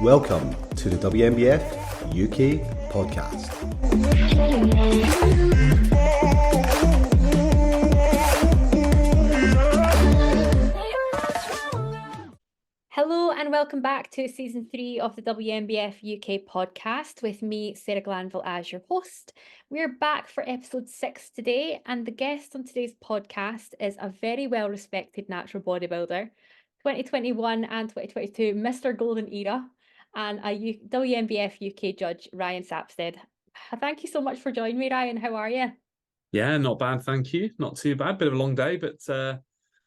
Welcome to the WNBF UK podcast. Hello and welcome back to season 3 of the WNBF UK podcast with me, Sarah Glanville, as your host. We're back for episode 6 today, and the guest on today's podcast is a very well respected natural bodybuilder, 2021 and 2022 Mr. Golden Era, and a WNBF UK Judge, Ryan Sapstead. Thank you so much for joining me, Ryan. How are you? Yeah, not bad, thank you. Not too bad. Bit of a long day, but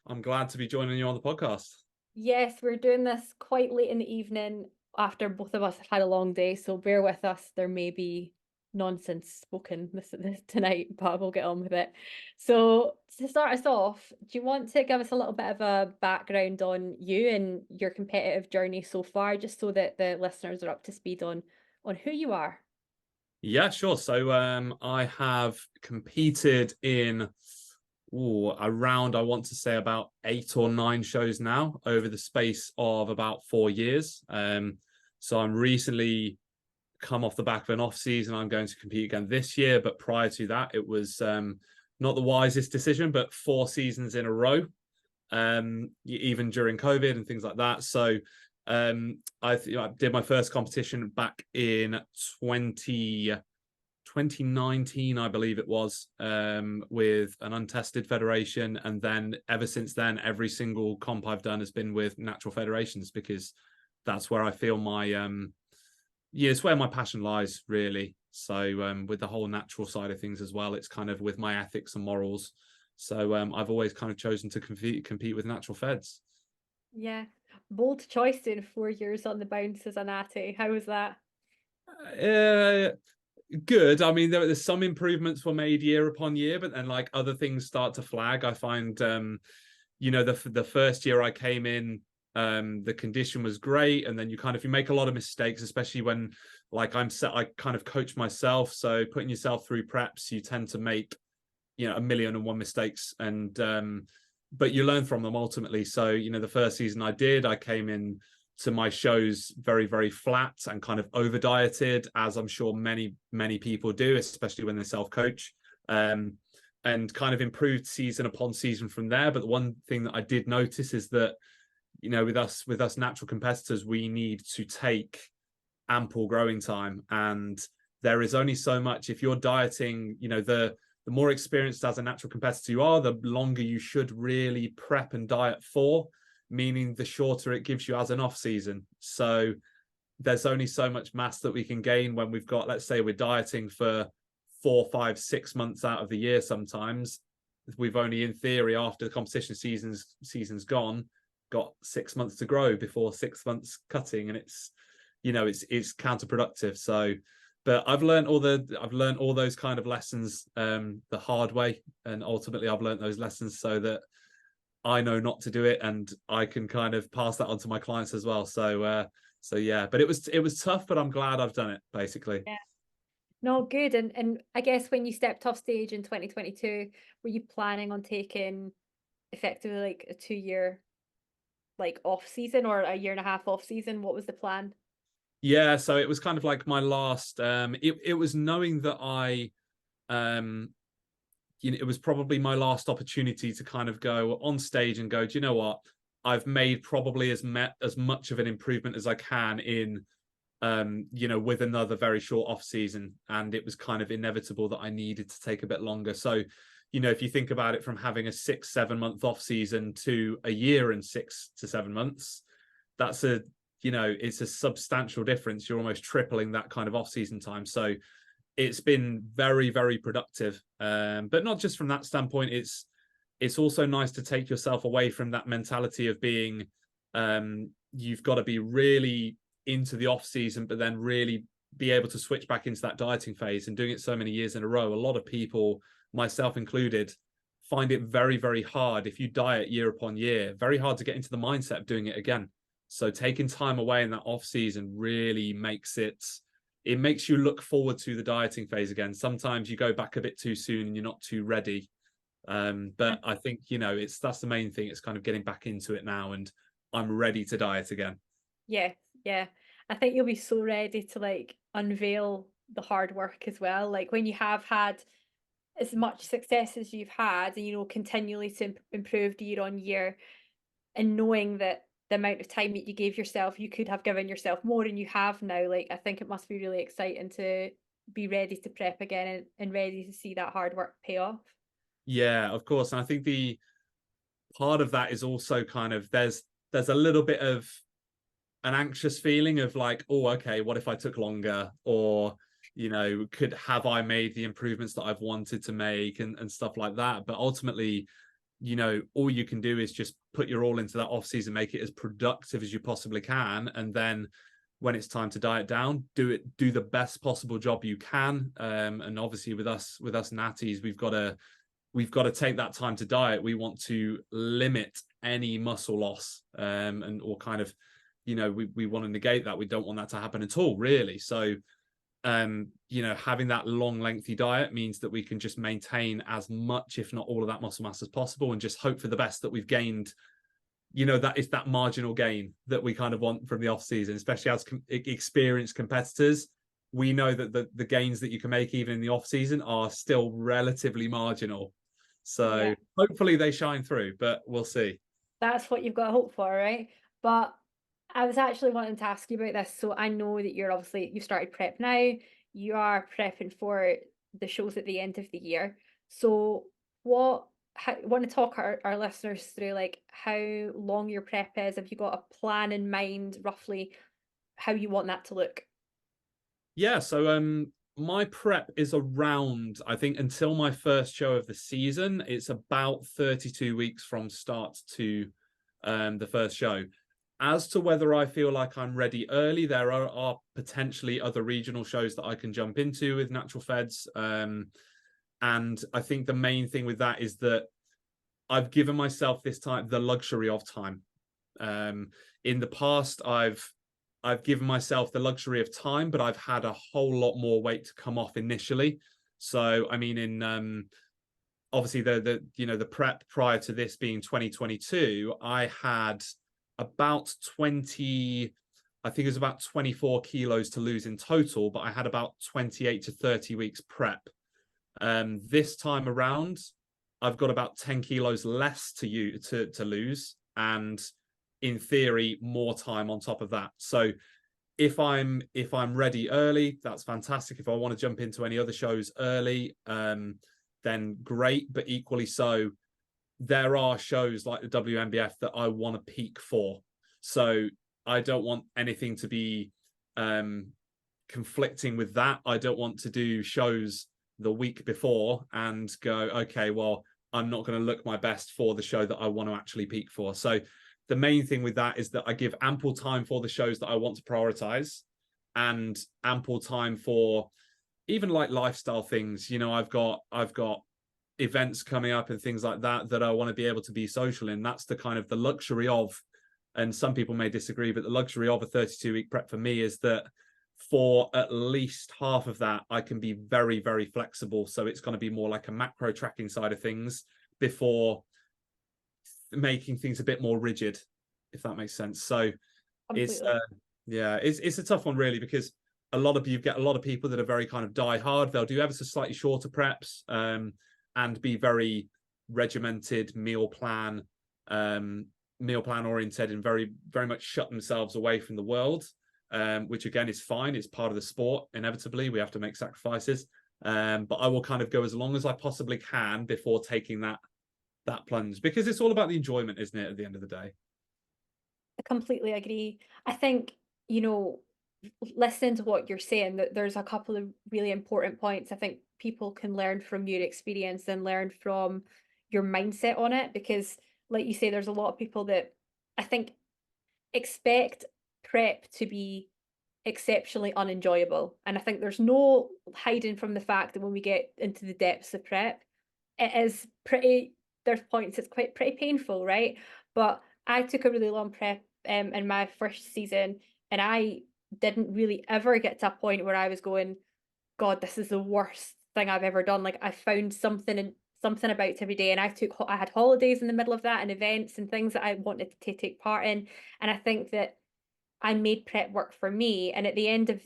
I'm glad to be joining you on the podcast. Yes, we're doing this quite late in the evening after both of us have had a long day, so bear with us. There may be nonsense spoken this tonight, but we'll get on with it. So to start us off, do you want to give us a little bit of a background on you and your competitive journey so far, just so that the listeners are up to speed on who you are? Yeah, sure. So I have competed in around, I want to say, about 8 or 9 shows now over the space of about 4 years. So I'm recently come off the back of an off season. I'm going to compete again this year, but prior to that, it was not the wisest decision, but 4 seasons in a row, even during COVID and things like that. So I did my first competition back in 2019, I believe it was, with an untested federation. And then ever since then, every single comp I've done has been with natural federations, because that's where I feel it's where my passion lies, really. So with the whole natural side of things as well, it's kind of with my ethics and morals. So I've always kind of chosen to compete with natural feds. Yeah, bold choice doing 4 years on the bounce as a natty. How was that? Good. I mean, there's some improvements were made year upon year, but then like other things start to flag. I find, the first year I came in, the condition was great, and then you make a lot of mistakes, especially when I kind of coach myself. So putting yourself through preps, you tend to make, 1,000,001 mistakes, and but you learn from them ultimately. So the first season I came in to my shows very, very flat and kind of over dieted, as I'm sure many people do, especially when they self-coach, and kind of improved season upon season from there. But the one thing that I did notice is that, with us natural competitors, we need to take ample growing time, and there is only so much. If you're dieting, the more experienced as a natural competitor you are, the longer you should really prep and diet for, meaning the shorter it gives you as an off season. So there's only so much mass that we can gain when we've got, let's say we're dieting for 4, 5, 6 months out of the year. Sometimes we've only, in theory, after the competition season's gone, got 6 months to grow before 6 months cutting, and it's counterproductive. So but I've learned all those kind of lessons the hard way, and ultimately I've learned those lessons so that I know not to do it, and I can kind of pass that on to my clients as well. So yeah, but it was tough, but I'm glad I've done it, basically. Yeah. No, good. And I guess when you stepped off stage in 2022, were you planning on taking effectively like a 2-year off season, or a 1.5 year off season? What was the plan? Yeah, so it was kind of like my last, it was knowing that it was probably my last opportunity to kind of go on stage and go, do you know what? I've made probably as much of an improvement as I can in, with another very short off season. And it was kind of inevitable that I needed to take a bit longer. So, if you think about it, from having a 6-7 month off season to a year and 6 to 7 months, that's it's a substantial difference. You're almost tripling that kind of off season time. So it's been very, very productive. But not just from that standpoint, it's also nice to take yourself away from that mentality of being, you've got to be really into the off season, but then really be able to switch back into that dieting phase. And doing it so many years in a row, a lot of people, myself included, find it very, very hard. If you diet year upon year, very hard to get into the mindset of doing it again. So taking time away in that off season really makes you look forward to the dieting phase again. Sometimes you go back a bit too soon and you're not too ready. But I think, that's the main thing. It's kind of getting back into it now, and I'm ready to diet again. Yeah, yeah. I think you'll be so ready to like unveil the hard work as well. Like when you have had as much success as you've had and continually to improve year on year, and knowing that the amount of time that you gave yourself, you could have given yourself more and you have now. Like I think it must be really exciting to be ready to prep again and ready to see that hard work pay off. Yeah, of course. And I think the part of that is also kind of there's a little bit of an anxious feeling of like, oh, okay, what if I took longer? Or, could have I made the improvements that I've wanted to make and stuff like that? But ultimately, all you can do is just put your all into that off season, make it as productive as you possibly can, and then when it's time to diet down, do the best possible job you can. And obviously with us natties, we've got to take that time to diet. We want to limit any muscle loss, and or kind of, we want to negate that. We don't want that to happen at all, really. So having that long, lengthy diet means that we can just maintain as much, if not all of that muscle mass as possible, and just hope for the best that we've gained. That is that marginal gain that we kind of want from the off season, especially as experienced competitors. We know that the gains that you can make even in the off season are still relatively marginal. So hopefully they shine through, but we'll see. That's what you've got to hope for, right? But I was actually wanting to ask you about this. So I know that you started prep now. You are prepping for the shows at the end of the year. So want to talk our listeners through like how long your prep is? Have you got a plan in mind roughly how you want that to look? Yeah, so my prep is around, I think, until my first show of the season, it's about 32 weeks from start to the first show. As to whether I feel like I'm ready early, there are potentially other regional shows that I can jump into with natural feds. And I think the main thing with that is that I've given myself this time the luxury of time. In the past, I've given myself the luxury of time, but I've had a whole lot more weight to come off initially. So, I mean, in obviously the prep prior to this being 2022, I had about 20, I think it was about 24 kilos to lose in total, but I had about 28 to 30 weeks prep. This time around, I've got about 10 kilos less to lose, and in theory, more time on top of that. So if I'm ready early, that's fantastic. If I want to jump into any other shows early, then great. But equally so, there are shows like the WNBF that I want to peak for. So I don't want anything to be conflicting with that. I don't want to do shows the week before and go, okay, well, I'm not going to look my best for the show that I want to actually peak for. So the main thing with that is that I give ample time for the shows that I want to prioritize, and ample time for even like lifestyle things. I've got events coming up and things like that I want to be able to be social in. That's the kind of the luxury of, and some people may disagree, but the luxury of a 32-week prep for me is that for at least half of that, I can be very, very flexible. So it's going to be more like a macro tracking side of things before making things a bit more rigid, if that makes sense. So Completely. it's a tough one really, because you get a lot of people that are very kind of die hard. They'll do ever so slightly shorter preps and be very regimented, meal plan oriented, and very, very much shut themselves away from the world, which again is fine. It's part of the sport. Inevitably, we have to make sacrifices. But I will kind of go as long as I possibly can before taking that plunge, because it's all about the enjoyment, isn't it, at the end of the day? I completely agree. I think, listening to what you're saying, that there's a couple of really important points I think people can learn from your experience and learn from your mindset on it. Because, like you say, there's a lot of people that I think expect prep to be exceptionally unenjoyable. And I think there's no hiding from the fact that when we get into the depths of prep, it is there's points it's quite pretty painful, right? But I took a really long prep in my first season, and I didn't really ever get to a point where I was going, God, this is the worst thing I've ever done. Like I found something about every day, and I had holidays in the middle of that and events and things that I wanted to take part in. And I think that I made prep work for me. And at the end of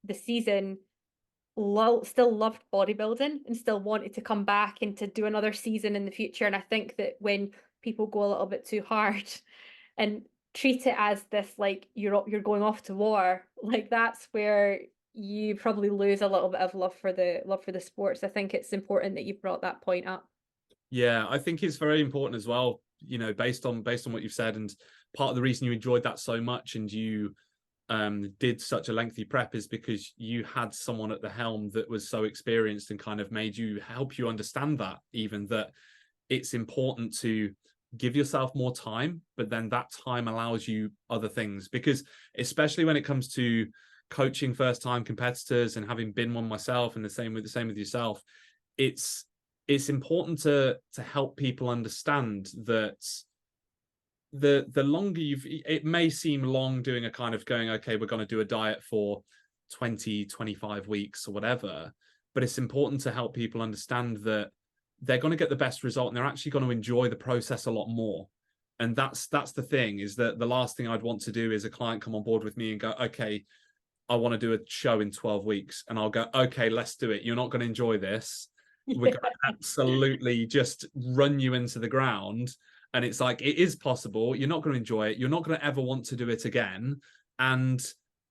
the season, still loved bodybuilding and still wanted to come back and to do another season in the future. And I think that when people go a little bit too hard and treat it as this, like you're going off to war, like that's where you probably lose a little bit of love for the sports. I think it's important that you brought that point up. Yeah, I think it's very important as well, you know, based on what you've said, and part of the reason you enjoyed that so much and you did such a lengthy prep is because you had someone at the helm that was so experienced and kind of made you help you understand that, even that it's important to give yourself more time, but then that time allows you other things. Because especially when it comes to coaching first time competitors, and having been one myself, and the same with yourself, it's important to help people understand that the longer it may seem long doing a kind of going, okay, we're going to do a diet for 20-25 weeks or whatever, but it's important to help people understand that they're going to get the best result and they're actually going to enjoy the process a lot more. And that's the thing, is that the last thing I'd want to do is a client come on board with me and go, okay, I want to do a show in 12 weeks. And I'll go, okay, let's do it. You're not going to enjoy this. We're going to absolutely just run you into the ground. And it's like, it is possible. You're not going to enjoy it. You're not going to ever want to do it again. And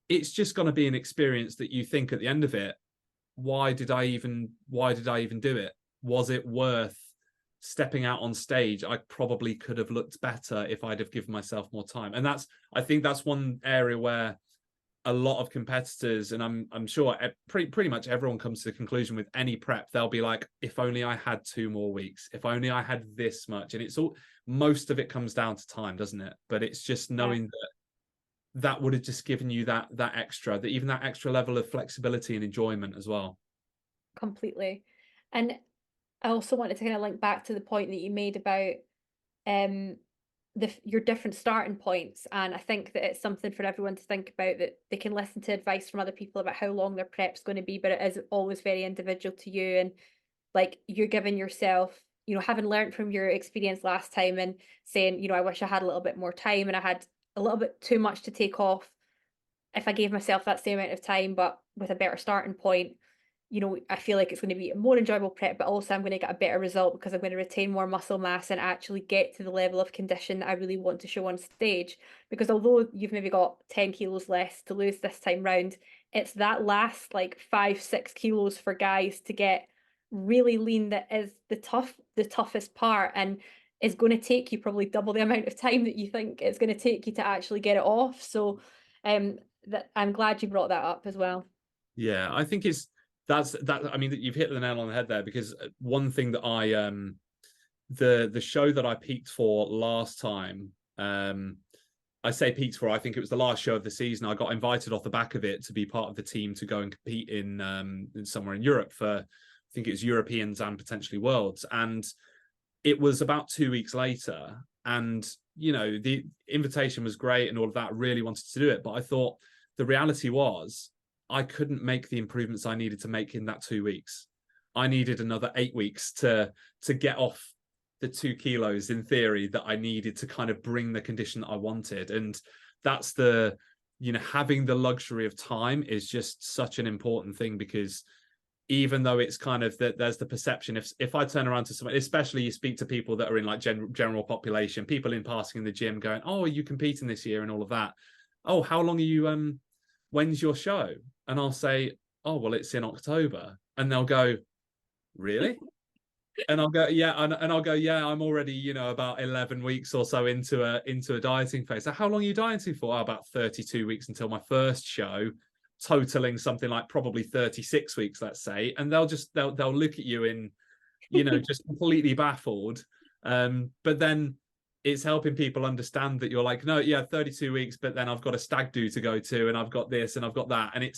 it's just going to be an experience that you think at the end of it, why did I even do it? Was it worth stepping out on stage? I probably could have looked better if I'd have given myself more time. And I think that's one area where a lot of competitors, and I'm sure pretty much everyone comes to the conclusion with any prep, they'll be like, if only I had 2 more weeks, if only I had this much. And it's all, most of it comes down to time, doesn't it? But it's just knowing that would have just given you that extra level of flexibility and enjoyment as well. Completely. And I also wanted to kind of link back to the point that you made about your different starting points. And I think that it's something for everyone to think about, that they can listen to advice from other people about how long their prep's going to be, but it is always very individual to you. And like, you're giving yourself, having learned from your experience last time and saying, I wish I had a little bit more time and I had a little bit too much to take off. If I gave myself that same amount of time, but with a better starting point, I feel like it's going to be a more enjoyable prep, but also I'm going to get a better result because I'm going to retain more muscle mass and actually get to the level of condition that I really want to show on stage. Because although you've maybe got 10 kilos less to lose this time round, it's that last like 5-6 kilos for guys to get really lean that is the toughest part, and is going to take you probably double the amount of time that you think it's going to take you to actually get it off. So that I'm glad you brought that up as well. Yeah, I think I mean, you've hit the nail on the head there, because one thing that I the show that I peaked for last time, I say peaked for, I think it was the last show of the season. I got invited off the back of it to be part of the team to go and compete in somewhere in Europe for, I think it was Europeans and potentially Worlds. And it was about 2 weeks later, and the invitation was great and all of that, really wanted to do it, but I thought the reality was I couldn't make the improvements I needed to make in that 2 weeks. I needed another 8 weeks to get off the 2 kilos in theory that I needed to kind of bring the condition that I wanted. And that's having the luxury of time is just such an important thing, because even though it's kind of that there's the perception, if I turn around to someone, especially you speak to people that are in like general population, people in passing in the gym going, oh, are you competing this year and all of that? Oh, how long are you, when's your show? And I'll say, oh, well, it's in October. And they'll go, really? And I'll go, yeah. And I'll go, yeah, I'm already, about 11 weeks or so into a dieting phase. So how long are you dieting for? Oh, about 32 weeks until my first show, totaling something like probably 36 weeks, let's say. And they'll look at you in, just completely baffled. But then it's helping people understand that you're like, no, yeah, 32 weeks, but then I've got a stag do to go to, and I've got this and I've got that. And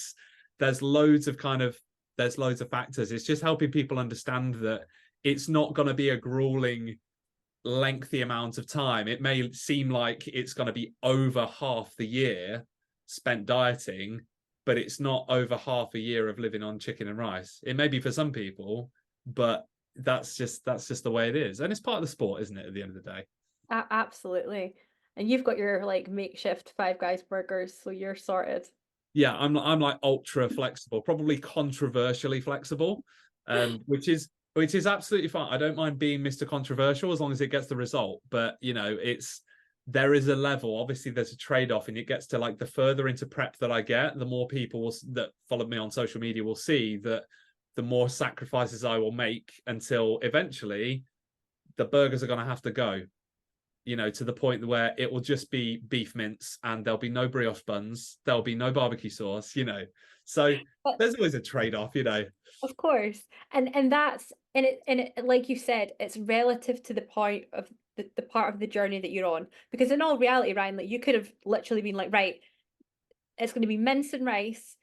there's loads of factors. It's just helping people understand that it's not going to be a grueling, lengthy amount of time. It may seem like it's going to be over half the year spent dieting, but it's not over half a year of living on chicken and rice. It may be for some people, but that's just the way it is. And it's part of the sport, isn't it, at the end of the day? Absolutely. And you've got your like makeshift Five Guys burgers, so you're sorted. Yeah, I'm like ultra flexible, probably controversially flexible, which is absolutely fine. I don't mind being Mr. Controversial as long as it gets the result. But there is a level. Obviously, there's a trade-off, and it gets to like the further into prep that I get, the more people that follow me on social media will see that the more sacrifices I will make until eventually the burgers are going to have to go. To the point where it will just be beef mince and there'll be no brioche buns, there'll be no barbecue sauce. So But there's always a trade-off. of course, and that's and it like you said, it's relative to the point of the part of the journey that you're on. Because in all reality, Ryan, like you could have literally been like, right, it's going to be mince and rice,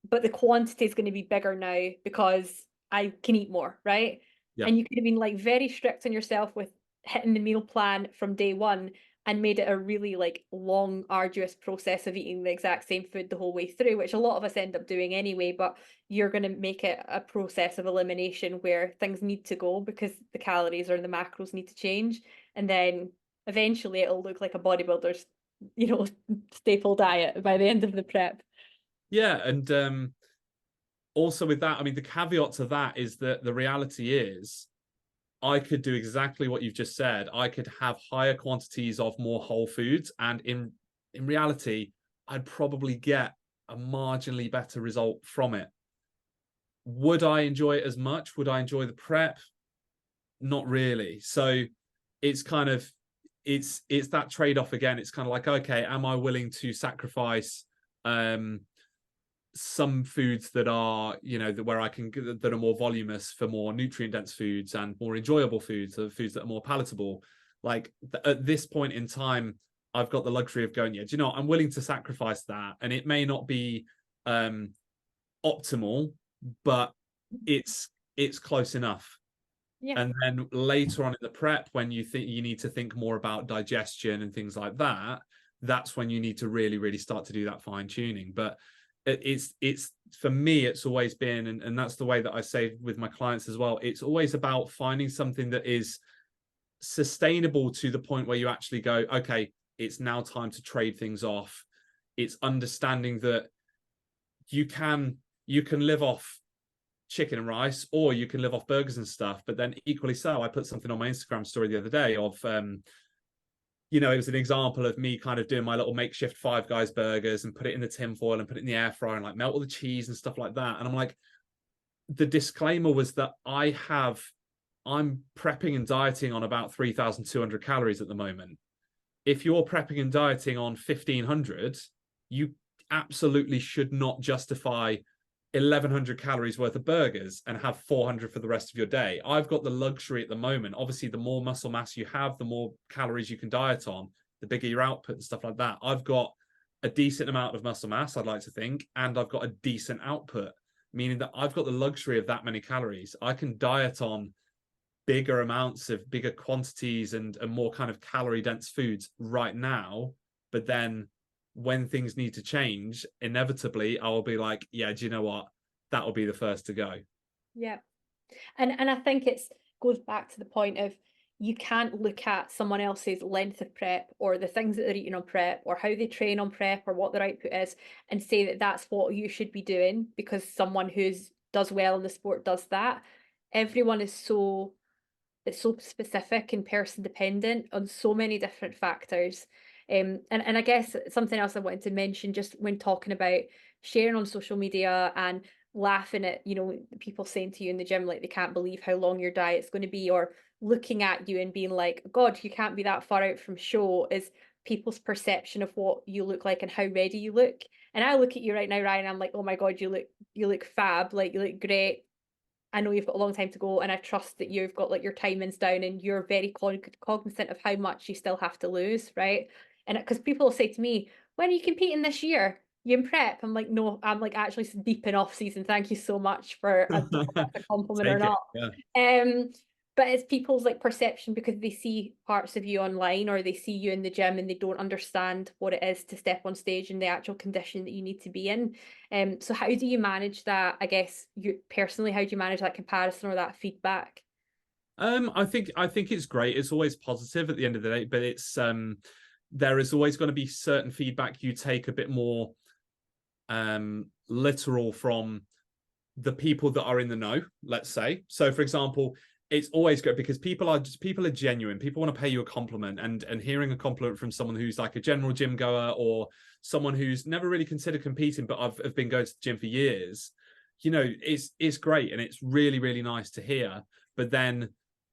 but the quantity is going to be bigger now because I can eat more, right? Yeah. And you could have been like very strict on yourself with hitting the meal plan from day one and made it a really like long, arduous process of eating the exact same food the whole way through, which a lot of us end up doing anyway. But you're going to make it a process of elimination where things need to go because the calories or the macros need to change. And then eventually it'll look like a bodybuilder's, staple diet by the end of the prep. Yeah. And also with that, I mean, the caveat to that is that the reality is I could do exactly what you've just said. I could have higher quantities of more whole foods, and in reality, I'd probably get a marginally better result from it. Would I enjoy it as much? Would I enjoy the prep? Not really. So it's kind of it's that trade-off again. It's kind of like, okay, am I willing to sacrifice some foods that are where I can that are more voluminous for more nutrient dense foods and more enjoyable foods, the foods that are more palatable. Like at this point in time, I've got the luxury of going, yeah, do you know what? I'm willing to sacrifice that, and it may not be optimal, but it's close enough. Yeah. And then later on in the prep, when you think you need to think more about digestion and things like that, that's when you need to really, really start to do that fine tuning. But it's for me, it's always been, and that's the way that I say with my clients as well. It's always about finding something that is sustainable to the point where you actually go, okay, it's now time to trade things off. It's understanding that you can live off chicken and rice, or you can live off burgers and stuff. But then equally so, I put something on my Instagram story the other day of it was an example of me kind of doing my little makeshift Five Guys burgers and put it in the tin foil and put it in the air fryer and like melt all the cheese and stuff like that. And I'm like, the disclaimer was that I'm prepping and dieting on about 3,200 calories at the moment. If you're prepping and dieting on 1,500, you absolutely should not justify 1,100 calories worth of burgers and have 400 for the rest of your day. I've got the luxury at the moment. Obviously, the more muscle mass you have, the more calories you can diet on, the bigger your output and stuff like that. I've got a decent amount of muscle mass, I'd like to think, and I've got a decent output, meaning that I've got the luxury of that many calories. I can diet on bigger amounts of bigger quantities and more kind of calorie dense foods right now. But then when things need to change, inevitably I'll be like, yeah, do you know what? That'll be the first to go. Yeah. And I think it goes back to the point of you can't look at someone else's length of prep or the things that they're eating on prep or how they train on prep or what their output is and say that that's what you should be doing because someone who's does well in the sport does that. Everyone is so specific and person dependent on so many different factors. And I guess something else I wanted to mention just when talking about sharing on social media and laughing at, people saying to you in the gym, like they can't believe how long your diet's going to be, or looking at you and being like, God, you can't be that far out from show, is people's perception of what you look like and how ready you look. And I look at you right now, Ryan, I'm like, oh my God, you look fab, like you look great. I know you've got a long time to go, and I trust that you've got like your timings down and you're very cognizant of how much you still have to lose, right? And because people will say to me, when are you competing this year? You in prep? I'm like, no, I'm like actually deep in off season. Thank you so much for I don't know if that's a compliment or not. Yeah. But it's people's like perception because they see parts of you online or they see you in the gym and they don't understand what it is to step on stage in the actual condition that you need to be in. So how do you manage that? I guess you personally, how do you manage that comparison or that feedback? I think it's great. It's always positive at the end of the day, but it's there is always going to be certain feedback you take a bit more literal from the people that are in the know, let's say. So for example, it's always good because people are genuine. People want to pay you a compliment, and hearing a compliment from someone who's like a general gym goer or someone who's never really considered competing, but I've been going to the gym for years, you know, it's great. And it's really, really nice to hear. But then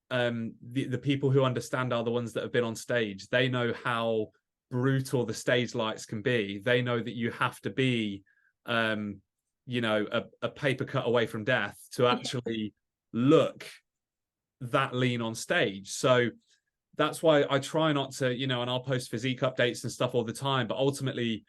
the people who understand are the ones that have been on stage. They know how brutal the stage lights can be. They know that you have to be, you know, a paper cut away from death to actually look that lean on stage. So that's why I try not to, you know, and I'll post physique updates and stuff all the time, but ultimately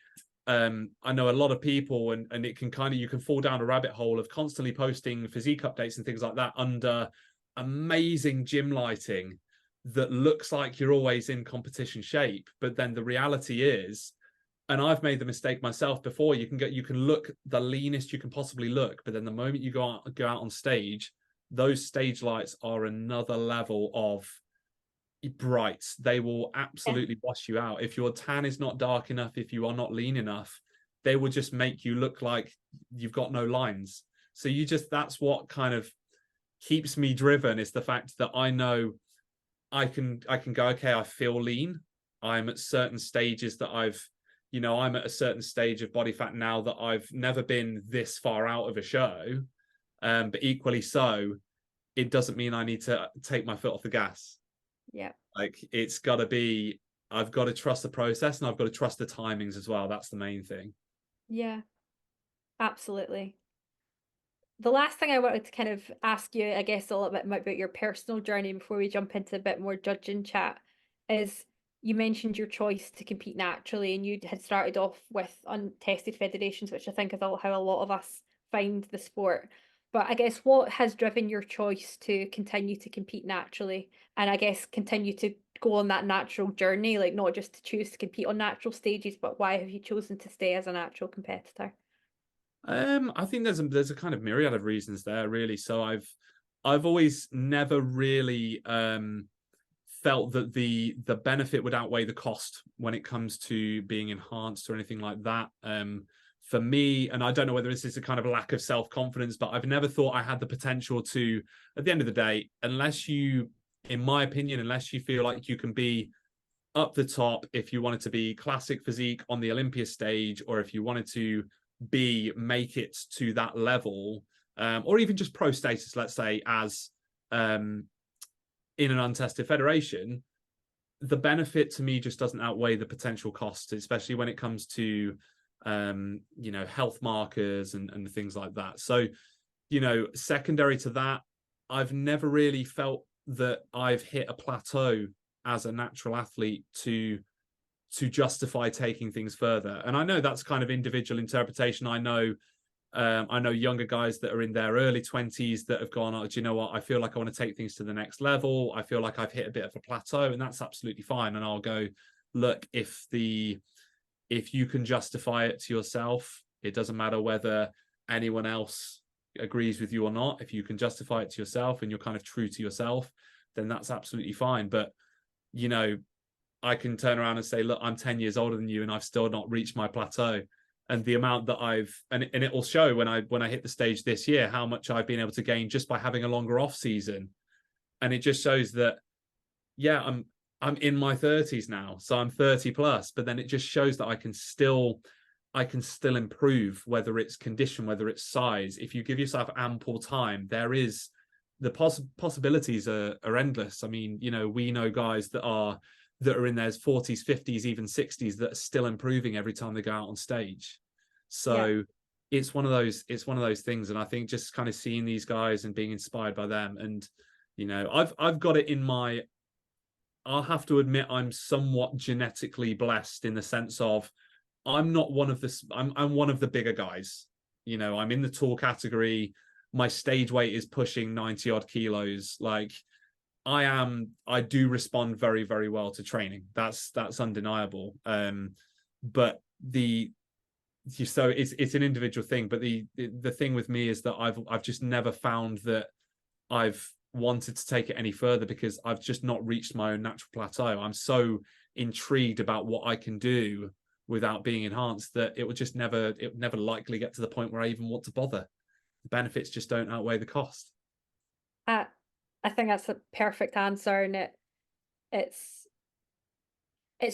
I know a lot of people, and it can kind of, you can fall down a rabbit hole of constantly posting physique updates and things like that under amazing gym lighting that looks like you're always in competition shape. But then the reality is, and I've made the mistake myself before, you can look the leanest you can possibly look, but then the moment you go out on stage, those stage lights are another level of bright. They will absolutely wash you out. If your tan is not dark enough, if you are not lean enough, they will just make you look like you've got no lines. So that's what kind of keeps me driven, is the fact that I know I can go, okay, I feel lean. I'm at certain stages that I'm at a certain stage of body fat now that I've never been this far out of a show. But equally so, it doesn't mean I need to take my foot off the gas. Yeah. Like, it's got to be, I've got to trust the process, and I've got to trust the timings as well. That's the main thing. Yeah, absolutely. The last thing I wanted to kind of ask you, I guess, a little bit about your personal journey before we jump into a bit more judging chat, is you mentioned your choice to compete naturally, and you had started off with untested federations, which I think is how a lot of us find the sport. But I guess, what has driven your choice to continue to compete naturally, and I guess continue to go on that natural journey, like not just to choose to compete on natural stages, but why have you chosen to stay as a natural competitor? I think there's a kind of myriad of reasons there, really. So I've always never really felt that the benefit would outweigh the cost when it comes to being enhanced or anything like that. For me, and I don't know whether this is a kind of lack of self-confidence, but I've never thought I had the potential to, at the end of the day, in my opinion, unless you feel like you can be up the top, if you wanted to be classic physique on the Olympia stage, or if you wanted to make it to that level, or even just pro status, let's say, as in an untested federation, the benefit to me just doesn't outweigh the potential costs, especially when it comes to health markers and things like that. So, secondary to that, I've never really felt that I've hit a plateau as a natural athlete to justify taking things further. And I know that's kind of individual interpretation. I know younger guys that are in their early 20s that have gone, oh, do you know what? I feel like I want to take things to the next level. I feel like I've hit a bit of a plateau, and that's absolutely fine. And I'll go, look, if you can justify it to yourself, it doesn't matter whether anyone else agrees with you or not. If you can justify it to yourself and you're kind of true to yourself, then that's absolutely fine. But, I can turn around and say, look, I'm 10 years older than you and I've still not reached my plateau. And the amount that and it will show when I hit the stage this year, how much I've been able to gain just by having a longer off season. And it just shows that, yeah, I'm in my 30s now, so I'm 30 plus, but then it just shows that I can still improve, whether it's condition, whether it's size. If you give yourself ample time, there is the possibilities are endless. I mean, we know guys that are in their 40s, 50s, even 60s that are still improving every time they go out on stage. So it's one of those things. And I think just kind of seeing these guys and being inspired by them, and I've got it in my, I'll have to admit, I'm somewhat genetically blessed in the sense of I'm not one of I'm one of the bigger guys. I'm in the tall category. My stage weight is pushing 90 odd kilos. Like, I do respond very, very well to training. That's undeniable. But so it's an individual thing. But the thing with me is that I've just never found that I've wanted to take it any further, because I've just not reached my own natural plateau. I'm so intrigued about what I can do without being enhanced, that it would never likely get to the point where I even want to bother. The benefits just don't outweigh the cost. I think that's a perfect answer, and it's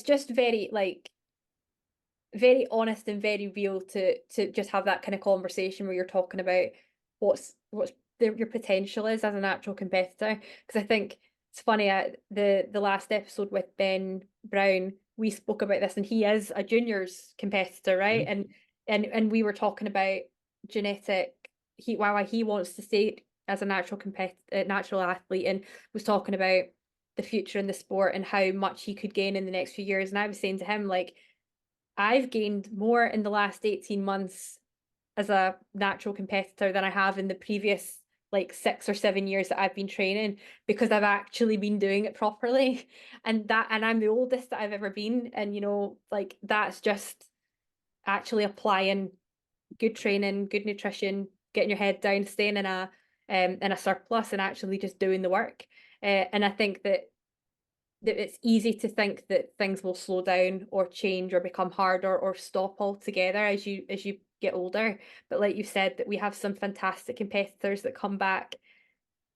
just very very honest and very real to just have that kind of conversation where you're talking about what's your potential is as a natural competitor. Because I think it's funny, the last episode with Ben Brown, we spoke about this, and he is a juniors competitor, right? And we were talking about why he wants to stay as a natural athlete, and was talking about the future in the sport and how much he could gain in the next few years. And I was saying to him, like, I've gained more in the last 18 months as a natural competitor than I have in the previous 6 or 7 years that I've been training, because I've actually been doing it properly. And I'm the oldest that I've ever been. And, that's just actually applying good training, good nutrition, getting your head down, staying in a surplus, and actually just doing the work. And I think that it's easy to think that things will slow down or change or become harder or stop altogether as you get older. But like you said, that we have some fantastic competitors that come back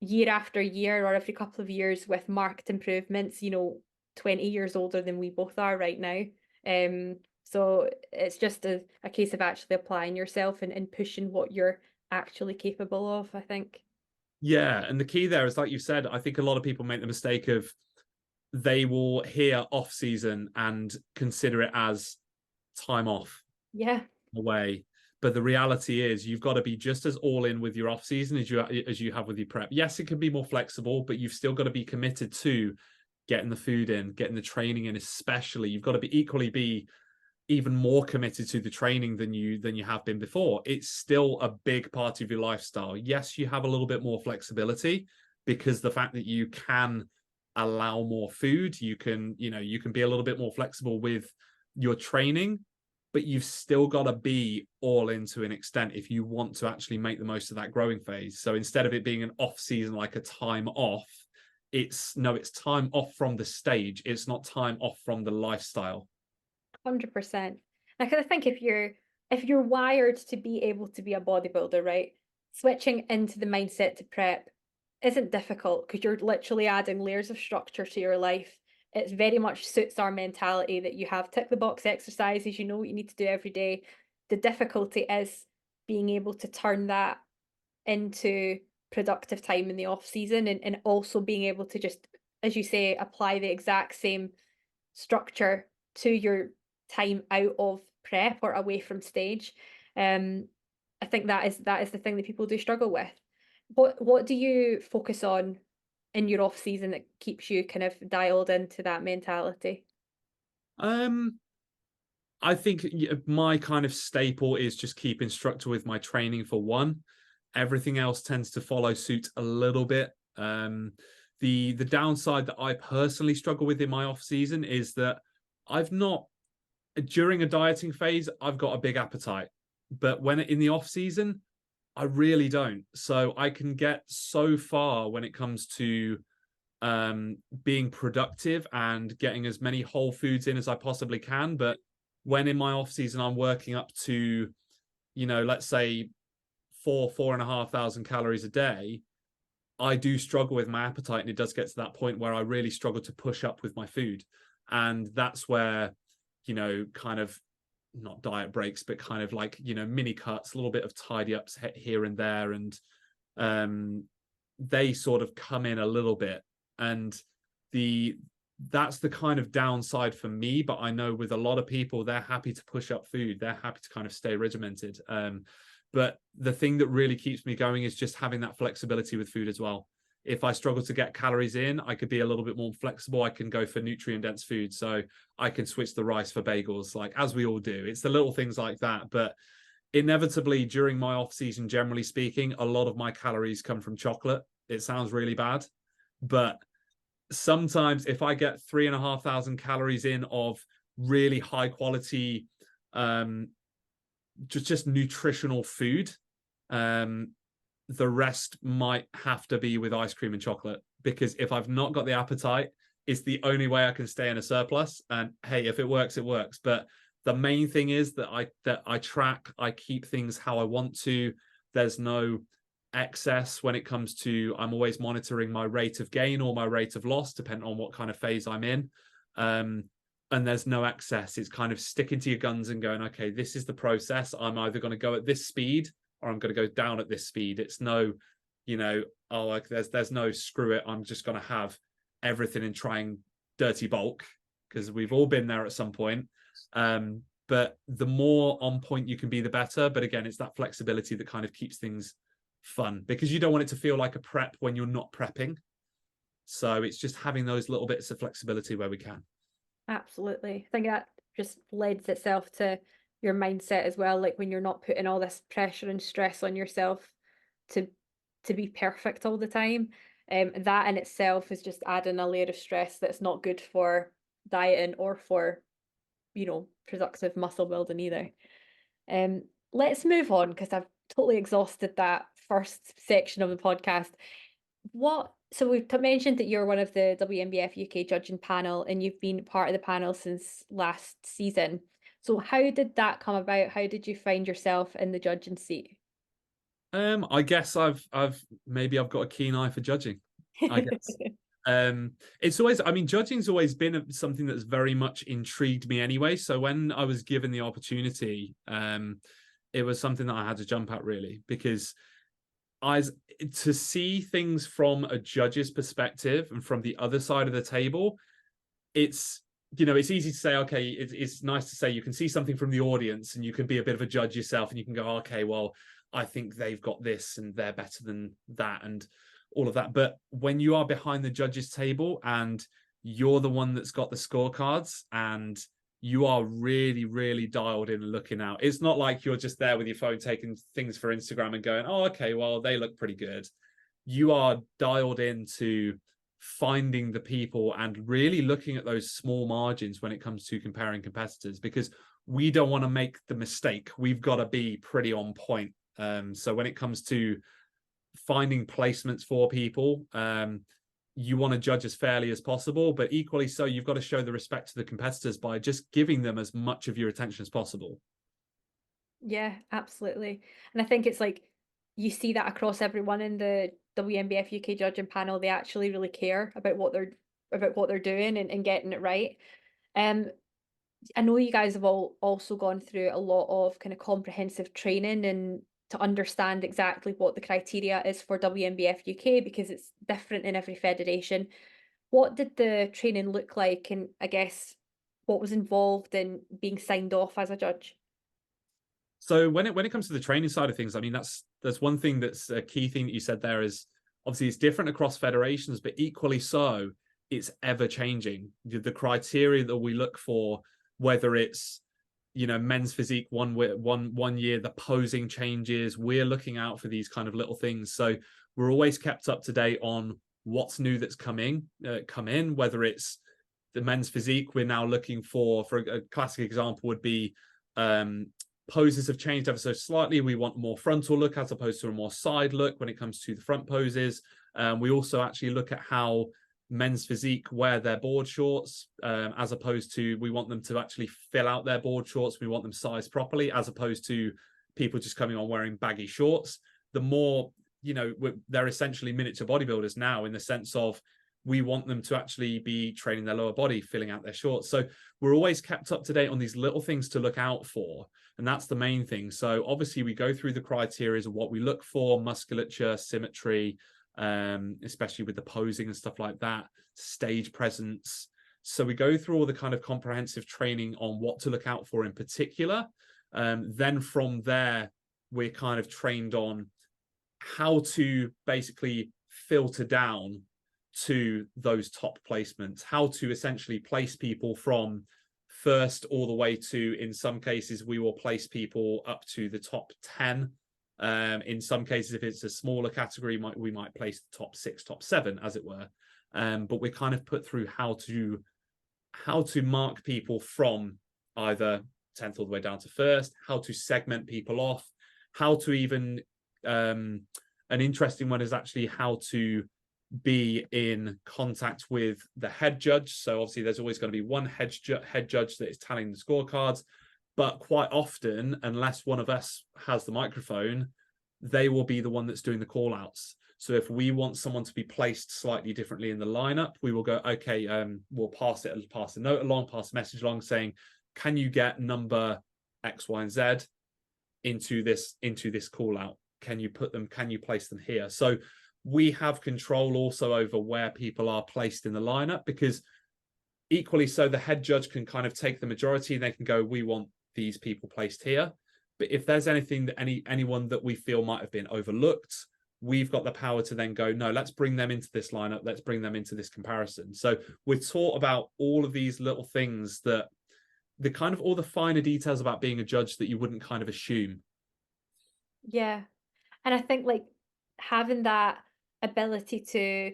year after year or every couple of years with marked improvements, 20 years older than we both are right now. So it's just a case of actually applying yourself and pushing what you're actually capable of, I think. Yeah, and the key there is, like you said, I think a lot of people make the mistake of, they will hear off season and consider it as time off. Yeah. Away. But the reality is, you've got to be just as all in with your off season as you have with your prep. Yes, it can be more flexible, but you've still got to be committed to getting the food in, getting the training in. Especially, you've got to be even more committed to the training than you have been before. It's still a big part of your lifestyle. Yes, you have a little bit more flexibility, because the fact that you can allow more food, you can be a little bit more flexible with your training, but you've still got to be all in to an extent if you want to actually make the most of that growing phase. So instead of it being an off season, like a time off, it's time off from the stage. It's not time off from the lifestyle. 100%. Because I think if you're wired to be able to be a bodybuilder, right, switching into the mindset to prep isn't difficult, because you're literally adding layers of structure to your life. It very much suits our mentality that you have tick the box exercises, you know what you need to do every day. The difficulty is being able to turn that into productive time in the off season, and also being able to just, as you say, apply the exact same structure to your time out of prep or away from stage. I think that is the thing that people do struggle with. What do you focus on in your off season that keeps you kind of dialed into that mentality? I think my kind of staple is just keeping structure with my training, for one. Everything else tends to follow suit a little bit. The downside that I personally struggle with in my off season is that during a dieting phase, I've got a big appetite, but when in the off season, I really don't. So I can get so far when it comes to being productive and getting as many whole foods in as I possibly can. But when in my off season, I'm working up to, let's say 4,500 calories a day, I do struggle with my appetite. And it does get to that point where I really struggle to push up with my food. And that's where, kind of not diet breaks, but kind of mini cuts, a little bit of tidy ups here and there. And they sort of come in a little bit. And that's the kind of downside for me. But I know with a lot of people, they're happy to push up food. They're happy to kind of stay regimented. But the thing that really keeps me going is just having that flexibility with food as well. If I struggle to get calories in, I could be a little bit more flexible. I can go for nutrient-dense food. So I can switch the rice for bagels, as we all do. It's the little things like that. But inevitably, during my off-season, generally speaking, a lot of my calories come from chocolate. It sounds really bad. But sometimes if I get 3,500 calories in of really high-quality, just nutritional food, the rest might have to be with ice cream and chocolate, because if I've not got the appetite, it's the only way I can stay in a surplus. And hey, if it works, it works. But the main thing is that I track, I keep things how I want to. There's no excess when it comes to, I'm always monitoring my rate of gain or my rate of loss, depending on what kind of phase I'm in. And there's no excess. It's kind of sticking to your guns and going, okay, this is the process. I'm either going to go at this speed or I'm going to go down at this speed. It's no, oh, like there's no screw it. I'm just going to have everything and try and dirty bulk, because we've all been there at some point. But the more on point you can be, the better. But again, it's that flexibility that kind of keeps things fun, because you don't want it to feel like a prep when you're not prepping. So it's just having those little bits of flexibility where we can. Absolutely. I think that just lends itself to your mindset as well. Like when you're not putting all this pressure and stress on yourself to be perfect all the time. That in itself is just adding a layer of stress that's not good for dieting or for, productive muscle building either. Let's move on, because I've totally exhausted that first section of the podcast. So we've mentioned that you're one of the WNBF UK judging panel, and you've been part of the panel since last season. So how did that come about? How did you find yourself in the judging seat? I guess I've got a keen eye for judging, I guess. It's always, judging's always been something that's very much intrigued me anyway. So when I was given the opportunity, it was something that I had to jump at, really, because to see things from a judge's perspective and from the other side of the table, it's easy to say, okay, it's nice to say you can see something from the audience and you can be a bit of a judge yourself and you can go, okay, well, I think they've got this and they're better than that and all of that. But when you are behind the judges' table and you're the one that's got the scorecards and you are really, really dialed in and looking out, it's not like you're just there with your phone taking things for Instagram and going, oh, okay, well, they look pretty good. You are dialed into finding the people and really looking at those small margins when it comes to comparing competitors, because we don't want to make the mistake. We've got to be pretty on point. So when it comes to finding placements for people, you want to judge as fairly as possible, but equally so, you've got to show the respect to the competitors by just giving them as much of your attention as possible. Yeah, absolutely. And I think it's like you see that across everyone in the WNBF UK judging panel. They actually really care about what they're doing and getting it right. I know you guys have all also gone through a lot of kind of comprehensive training and to understand exactly what the criteria is for WNBF UK, because it's different in every federation. What did the training look like, and I guess what was involved in being signed off as a judge? So when it comes to the training side of things, that's one thing that's a key thing that you said there is obviously it's different across federations, but equally so, it's ever changing. The criteria that we look for, whether it's men's physique one year, the posing changes, we're looking out for these kind of little things. So we're always kept up to date on what's new that's come in, whether it's the men's physique. We're now looking for a classic example would be poses have changed ever so slightly. We want a more frontal look as opposed to a more side look when it comes to the front poses. We also actually look at how men's physique wear their board shorts, as opposed to we want them to actually fill out their board shorts. We want them sized properly, as opposed to people just coming on wearing baggy shorts. The more, they're essentially miniature bodybuilders now, in the sense of we want them to actually be training their lower body, filling out their shorts. So we're always kept up to date on these little things to look out for. And that's the main thing. So obviously we go through the criteria of what we look for: musculature, symmetry, especially with the posing and stuff like that, stage presence. So we go through all the kind of comprehensive training on what to look out for in particular. Then from there, we're kind of trained on how to basically filter down to those top placements, how to essentially place people from first all the way to, in some cases, we will place people up to the top 10. In some cases, if it's a smaller category, we might place the top 6, top 7, as it were. But we're kind of put through how to mark people from either 10th all the way down to first, how to segment people off, how to even an interesting one is actually how to be in contact with the head judge. So obviously there's always going to be one head judge that is tallying the scorecards, but quite often, unless one of us has the microphone, they will be the one that's doing the call outs. So if we want someone to be placed slightly differently in the lineup, we will go, okay, we'll pass a note along, pass a message along saying, can you get number X, Y, and Z into this call out? Can you place them here? So we have control also over where people are placed in the lineup, because equally so the head judge can kind of take the majority and they can go, we want these people placed here. But if there's anything that anyone that we feel might have been overlooked, we've got the power to then go, no, let's bring them into this lineup. Let's bring them into this comparison. So we're taught about all of these little things, that the kind of all the finer details about being a judge that you wouldn't kind of assume. Yeah. And I think like having that ability to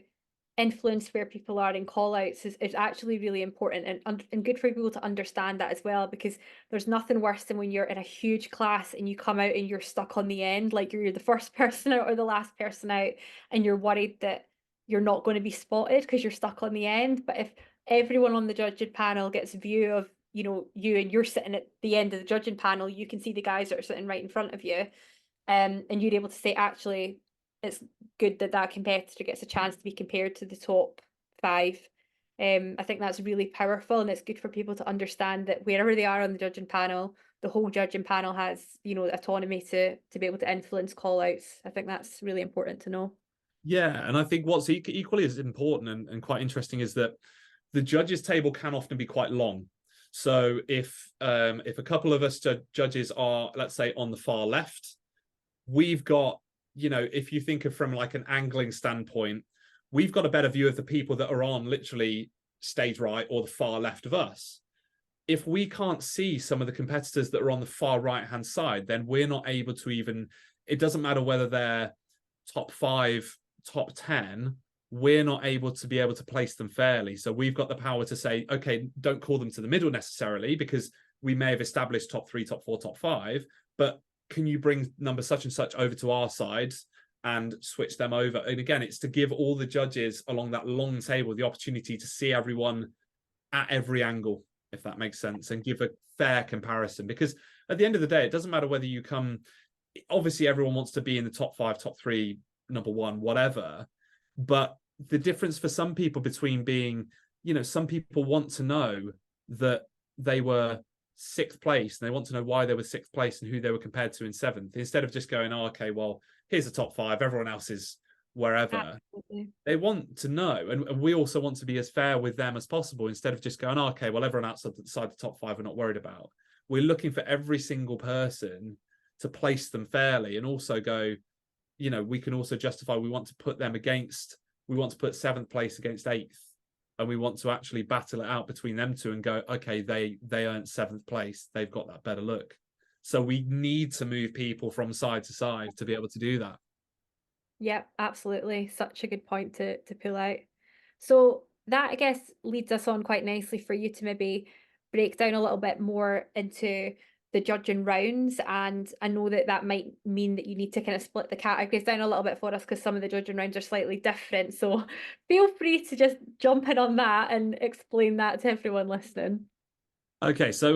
influence where people are in call outs is actually really important and good for people to understand that as well, because there's nothing worse than when you're in a huge class and you come out and you're stuck on the end, like you're the first person out or the last person out, and you're worried that you're not going to be spotted because you're stuck on the end. But if everyone on the judging panel gets a view of, you know, you, and you're sitting at the end of the judging panel, you can see the guys that are sitting right in front of you, and you're able to say, actually, it's good that that competitor gets a chance to be compared to the top 5. I think that's really powerful, and it's good for people to understand that wherever they are on the judging panel, the whole judging panel has, you know, autonomy to be able to influence call outs. I think that's really important to know. Yeah, and I think what's equally as important and quite interesting is that the judges table can often be quite long. So if a couple of us judges are, let's say, on the far left, we've got, you know, if you think of from like an angling standpoint, we've got a better view of the people that are on literally stage right or the far left of us. If we can't see some of the competitors that are on the far right hand side, then we're not able to even, it doesn't matter whether they're top 5, top 10, we're not able to place them fairly. So we've got the power to say, okay, don't call them to the middle necessarily, because we may have established top 3, top 4, top 5, but can you bring number such and such over to our side and switch them over? And again, it's to give all the judges along that long table the opportunity to see everyone at every angle, if that makes sense, and give a fair comparison. Because at the end of the day, it doesn't matter whether you come, obviously everyone wants to be in the top 5, top 3, number 1, whatever. But the difference for some people between being, you know, some people want to know that they were 6th place and they want to know why they were 6th place and who they were compared to in 7th, instead of just going, oh, okay, well, here's the top 5, everyone else is wherever. Absolutely. They want to know, and we also want to be as fair with them as possible, instead of just going, oh, okay, well, everyone outside the top 5 we're not worried about. We're looking for every single person to place them fairly, and also go, you know, we can also justify, we want to put 7th place against 8th, and we want to actually battle it out between them two and go, okay, they earned 7th place, they've got that better look. So we need to move people from side to side to be able to do that. Yep, absolutely. Such a good point to pull out. So that, I guess, leads us on quite nicely for you to maybe break down a little bit more into the judging rounds. And I know that might mean that you need to kind of split the categories down a little bit for us, because some of the judging rounds are slightly different. So feel free to just jump in on that and explain that to everyone listening. Okay, so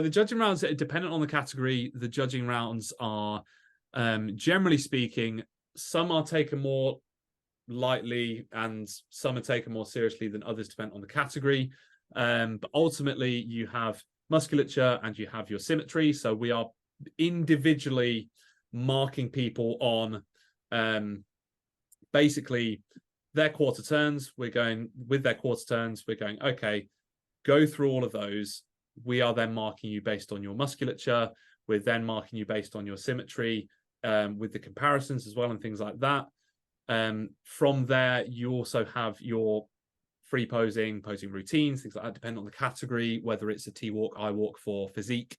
the judging rounds are dependent on the category. The judging rounds are, generally speaking, some are taken more lightly and some are taken more seriously than others, depending on the category. But ultimately, you have musculature and you have your symmetry. So we are individually marking people on basically their quarter turns. We're going with their quarter turns. We're going, okay, go through all of those. We are then marking you based on your musculature. We're then marking you based on your symmetry, with the comparisons as well and things like that. From there, you also have your free posing routines, things like that, depending on the category, whether it's a T-walk, I-walk for physique.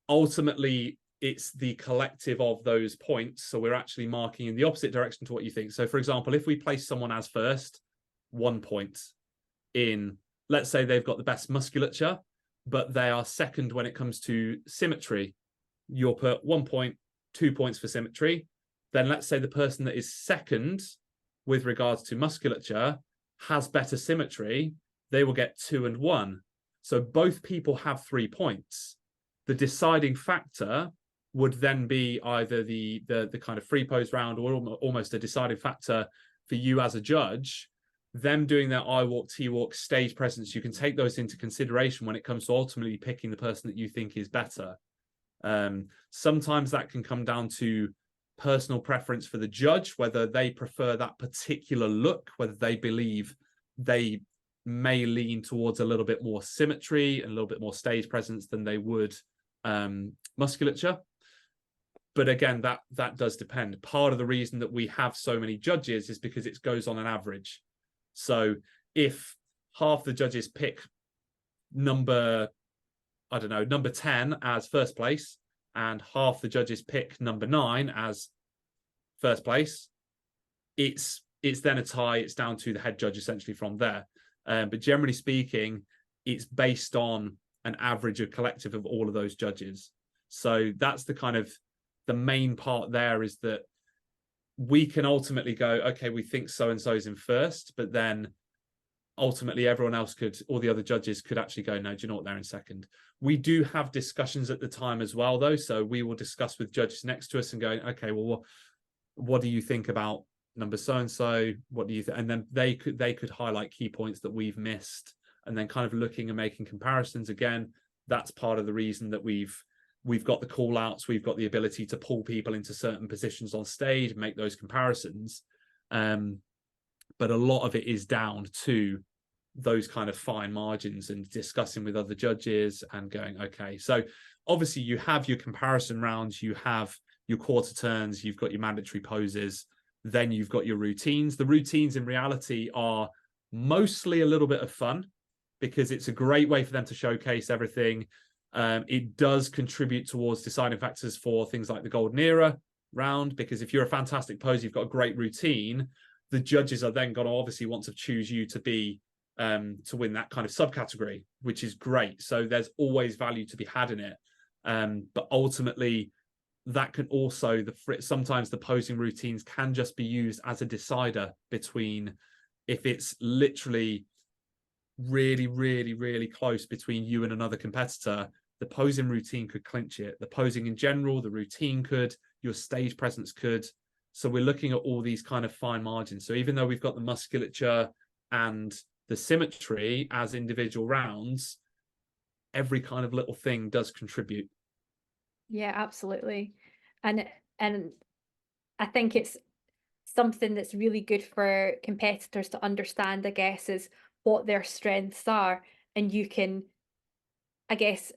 Ultimately, it's the collective of those points. So we're actually marking in the opposite direction to what you think. So for example, if we place someone as first, 1 point in, let's say they've got the best musculature, but they are second when it comes to symmetry, you'll put 1 point, 2 points for symmetry. then let's say the person that is second with regards to musculature has better symmetry, they will get 2 and 1. So both people have 3 points. The deciding factor would then be either the kind of free pose round, or almost a deciding factor for you as a judge, them doing their I walk, T walk, stage presence. You can take those into consideration when it comes to ultimately picking the person that you think is better. Sometimes that can come down to personal preference for the judge, whether they prefer that particular look, whether they believe they may lean towards a little bit more symmetry and a little bit more stage presence than they would musculature. But again, that does depend. Part of the reason that we have so many judges is because it goes on an average. So if half the judges pick number 10 as first place, and half the judges pick number 9 as first place, it's then a tie. It's down to the head judge essentially from there. But generally speaking, it's based on an average of collective of all of those judges. So that's the kind of the main part there, is that we can ultimately go, okay, we think so-and-so's in first, but then ultimately everyone else could, all the other judges could actually go, no, do you know what, they're in second. We do have discussions at the time as well, though. So we will discuss with judges next to us and going, okay, well, what do you think about number so-and-so? What do you think? And then they could highlight key points that we've missed, and then kind of looking and making comparisons. Again, that's part of the reason that we've got the call outs. We've got the ability to pull people into certain positions on stage, make those comparisons. But a lot of it is down to those kind of fine margins and discussing with other judges and going, okay, so obviously you have your comparison rounds, you have your quarter turns, you've got your mandatory poses, then you've got your routines. The routines in reality are mostly a little bit of fun because it's a great way for them to showcase everything. It does contribute towards deciding factors for things like the golden era round, because if you're a fantastic pose, you've got a great routine, the judges are then going to obviously want to choose you to be to win that kind of subcategory, which is great. So there's always value to be had in it. But ultimately, that can also, sometimes the posing routines can just be used as a decider between, if it's literally really, really, really close between you and another competitor, the posing routine could clinch it. The posing in general, the routine could, your stage presence could. So we're looking at all these kind of fine margins. So even though we've got the musculature and the symmetry as individual rounds, every kind of little thing does contribute. Yeah, absolutely. And I think it's something that's really good for competitors to understand, I guess, is what their strengths are. And you can, I guess,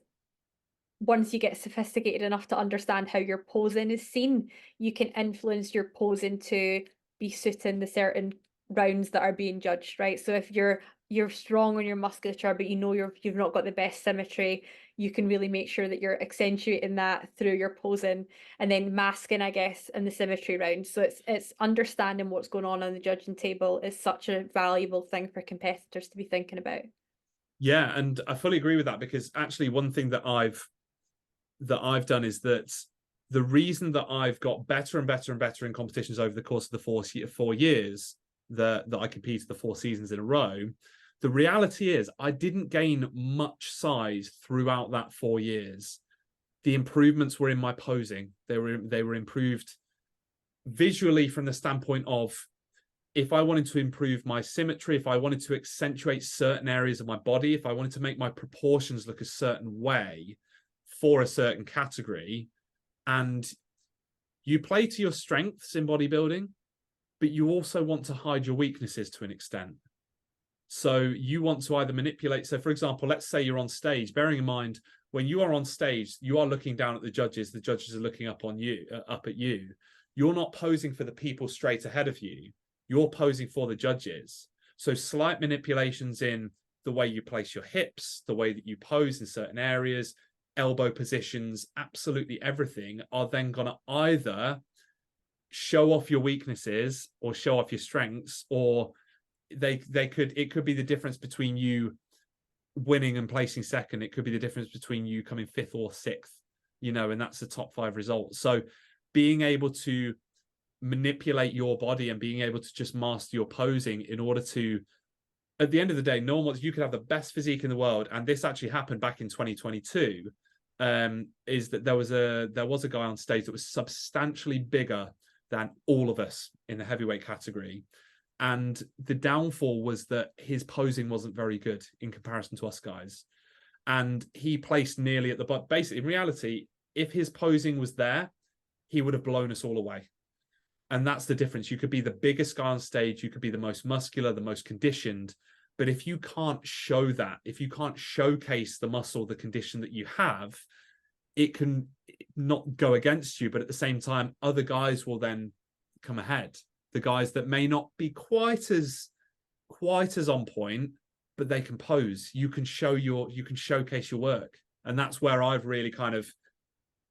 once you get sophisticated enough to understand how your posing is seen, you can influence your posing to be suiting the certain rounds that are being judged, right? So if you're strong on your musculature, but you know you've not got the best symmetry, you can really make sure that you're accentuating that through your posing, and then masking, I guess, in the symmetry round. So it's understanding what's going on the judging table is such a valuable thing for competitors to be thinking about. Yeah, and I fully agree with that, because actually one thing that I've done is that the reason that I've got better and better and better in competitions over the course of the 4 years that I competed, the 4 seasons in a row, the reality is I didn't gain much size throughout that 4 years. The improvements were in my posing. They were improved visually from the standpoint of, if I wanted to improve my symmetry, if I wanted to accentuate certain areas of my body, if I wanted to make my proportions look a certain way for a certain category, and you play to your strengths in bodybuilding, but you also want to hide your weaknesses to an extent. So you want to either manipulate. So for example, let's say you're on stage, bearing in mind, when you are on stage, you are looking down at the judges are looking up on you, up at you. You're not posing for the people straight ahead of you. You're posing for the judges. So slight manipulations in the way you place your hips, the way that you pose in certain areas, elbow positions, absolutely everything are then going to either show off your weaknesses or show off your strengths, or it could be the difference between you winning and placing second. It could be the difference between you coming 5th or 6th, and that's the top 5 results. So being able to manipulate your body and being able to just master your posing in order to, at the end of the day, no one wants, you could have the best physique in the world. And this actually happened back in 2022, is that there was a guy on stage that was substantially bigger than all of us in the heavyweight category. And the downfall was that his posing wasn't very good in comparison to us guys. And he placed nearly at the bottom. Basically, in reality, if his posing was there, he would have blown us all away. And that's the difference. You could be the biggest guy on stage, you could be the most muscular, the most conditioned, but if you can't show that, if you can't showcase the muscle, the condition that you have, it can not go against you. But at the same time, other guys will then come ahead. The guys that may not be quite as on point, but they can pose. You can showcase your work. And that's where I've really kind of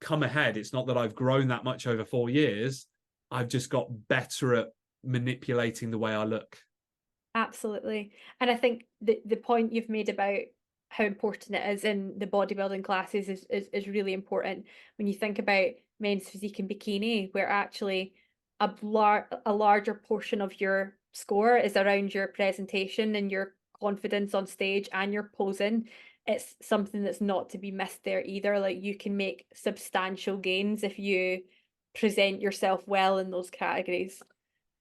come ahead. It's not that I've grown that much over 4 years. I've just got better at manipulating the way I look. Absolutely. And I think the point you've made about how important it is in the bodybuilding classes is really important. When you think about men's physique and bikini, where actually a larger portion of your score is around your presentation and your confidence on stage and your posing, it's something that's not to be missed there either. Like, you can make substantial gains if you present yourself well in those categories.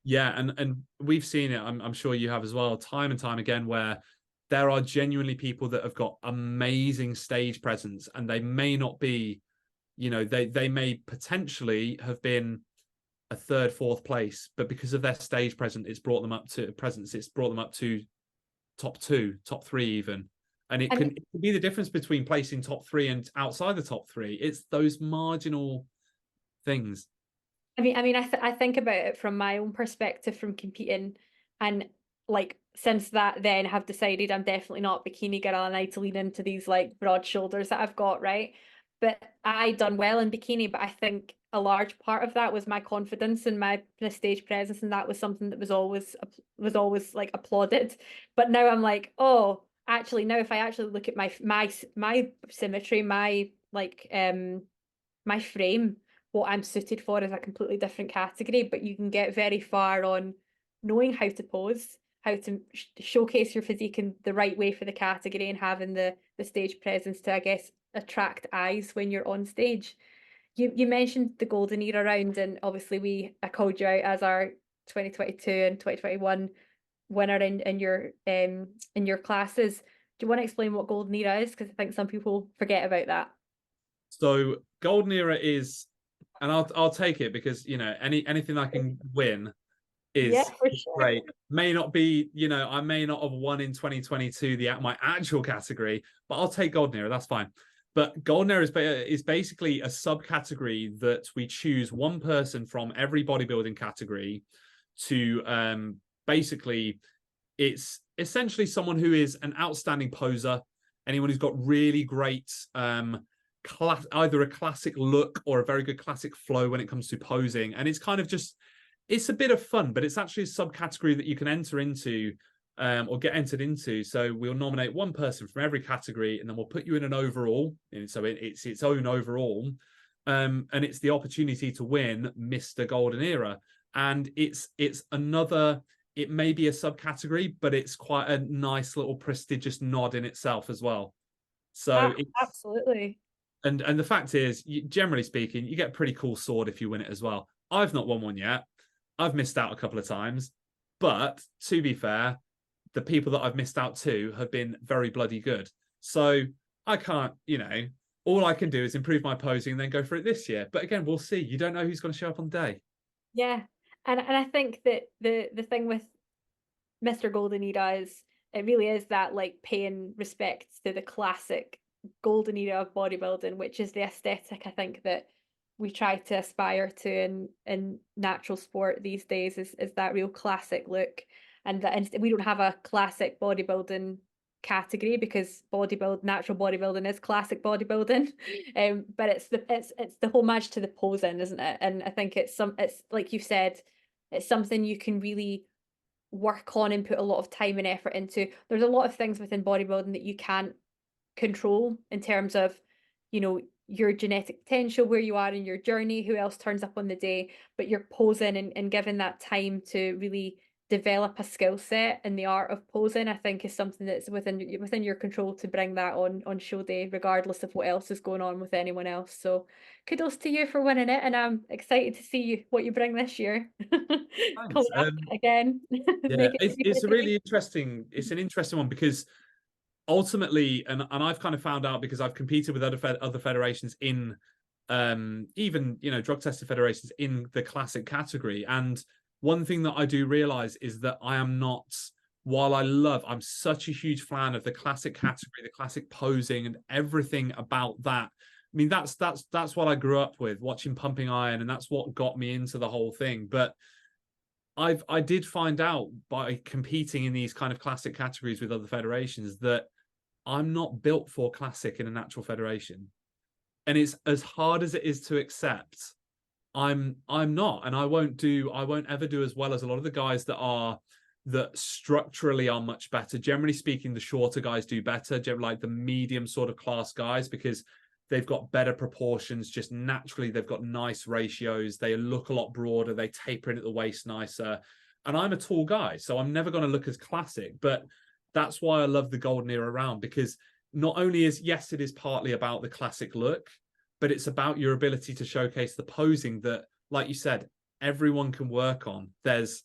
Yeah, and we've seen it, I'm sure you have as well, time and time again, where there are genuinely people that have got amazing stage presence, and they may not be, they may potentially have been a third, fourth place, but because of their stage presence, it's brought them up to top 2, top 3 even. And it can be the difference between placing top 3 and outside the top 3. It's those marginal things. I mean, I think about it from my own perspective from competing, and like since that then have decided I'm definitely not bikini girl and I need to lean into these like broad shoulders that I've got, right? But I done well in bikini, but I think a large part of that was my confidence and my stage presence, and that was something that was always like applauded. But now I'm like, oh, actually now if I actually look at my symmetry, my like my frame, what I'm suited for is a completely different category. But you can get very far on knowing how to pose, how to showcase your physique in the right way for the category, and having the stage presence to, I guess, attract eyes when you're on stage. You mentioned the golden era round, and obviously I called you out as our 2022 and 2021 winner in your classes. Do you want to explain what golden era is? Because I think some people forget about that. So golden era is, and I'll take it because anything I can win is for sure. great. May not be, I may not have won in 2022 my actual category, but I'll take golden era. That's fine. But golden era is basically a subcategory that we choose one person from every bodybuilding category to basically, it's essentially someone who is an outstanding poser, anyone who's got really great either a classic look or a very good classic flow when it comes to posing. And it's kind of just, it's a bit of fun, but it's actually a subcategory that you can enter into or get entered into. So we'll nominate one person from every category, and then we'll put you in an overall. And so it's its own overall. And it's the opportunity to win Mr. Golden Era. And it's another, it may be a subcategory, but it's quite a nice little prestigious nod in itself as well. So absolutely. And the fact is, generally speaking, you get a pretty cool sword if you win it as well. I've not won one yet. I've missed out a couple of times. But to be fair, the people that I've missed out to have been very bloody good. So I can't, all I can do is improve my posing and then go for it this year. But again, we'll see. You don't know who's going to show up on the day. Yeah. And I think that the thing with Mr. Golden Era is it really is that like paying respect to the classic golden era of bodybuilding, which is the aesthetic I think that we try to aspire to in natural sport these days, is that real classic look. And we don't have a classic bodybuilding category because natural bodybuilding is classic bodybuilding. But it's the homage to the posing, isn't it? And I think it's like you said, it's something you can really work on and put a lot of time and effort into. There's a lot of things within bodybuilding that you can't control in terms of your genetic potential, where you are in your journey, who else turns up on the day, but you're posing and given that time to really develop a skill set in the art of posing, I think is something that's within your control to bring that on show day, regardless of what else is going on with anyone else. So kudos to you for winning it, and I'm excited to see what you bring this year. Thanks. Coming up again. Yeah, Maybe it's a really interesting, it's an interesting one, because ultimately, and I've kind of found out, because I've competed with other federations in even, you know, drug tested federations in the classic category. And one thing that I do realize is that I am not, while I'm such a huge fan of the classic category, the classic posing and everything about that. I mean, that's what I grew up with, watching Pumping Iron, and that's what got me into the whole thing. But I did find out by competing in these kind of classic categories with other federations that I'm not built for classic in a natural federation. And it's as hard as it is to accept. I'm not, and I won't ever do as well as a lot of the guys that structurally are much better. Generally speaking, the shorter guys do better, like the medium sort of class guys, because they've got better proportions. Just naturally, they've got nice ratios. They look a lot broader. They taper in at the waist nicer. And I'm a tall guy, so I'm never going to look as classic. But that's why I love the golden era round, because not only is, yes, it is partly about the classic look, but it's about your ability to showcase the posing that, like you said, everyone can work on. There's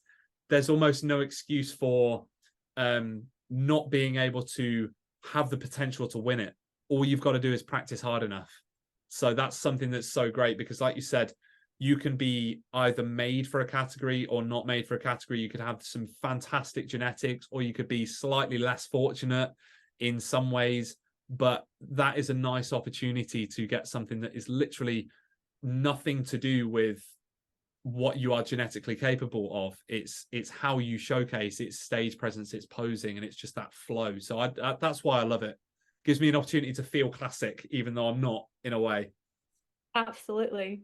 almost no excuse for not being able to have the potential to win it. All you've got to do is practice hard enough. So that's something that's so great, because like you said, you can be either made for a category or not made for a category. You could have some fantastic genetics, or you could be slightly less fortunate in some ways. But that is a nice opportunity to get something that is literally nothing to do with what you are genetically capable of. It's how you showcase, it's stage presence, it's posing, and it's just that flow. So that's why I love it. Gives me an opportunity to feel classic, even though I'm not, in a way. Absolutely.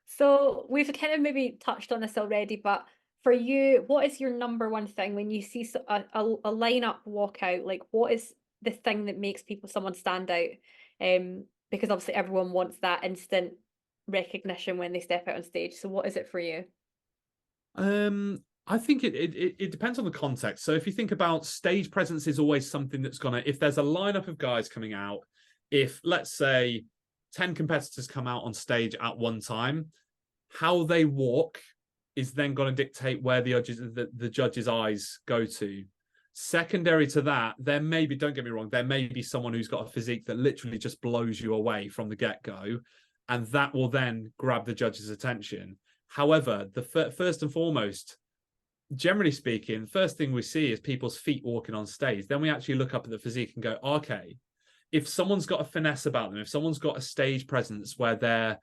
So we've kind of maybe touched on this already, but for you, what is your number one thing when you see a lineup walk out? Like, what is the thing that makes someone stand out? Because obviously everyone wants that instant recognition when they step out on stage. So what is it for you? I think it depends on the context. So if you think about stage presence, is always something that's gonna, if there's a lineup of guys coming out, if let's say 10 competitors come out on stage at one time, how they walk is then going to dictate where the judge's eyes go to. Secondary to that, there may be, don't get me wrong, there may be someone who's got a physique that literally just blows you away from the get-go, and that will then grab the judge's attention. However, the first and foremost, generally speaking, the first thing we see is people's feet walking on stage. Then we actually look up at the physique and go, okay, if someone's got a finesse about them, if someone's got a stage presence where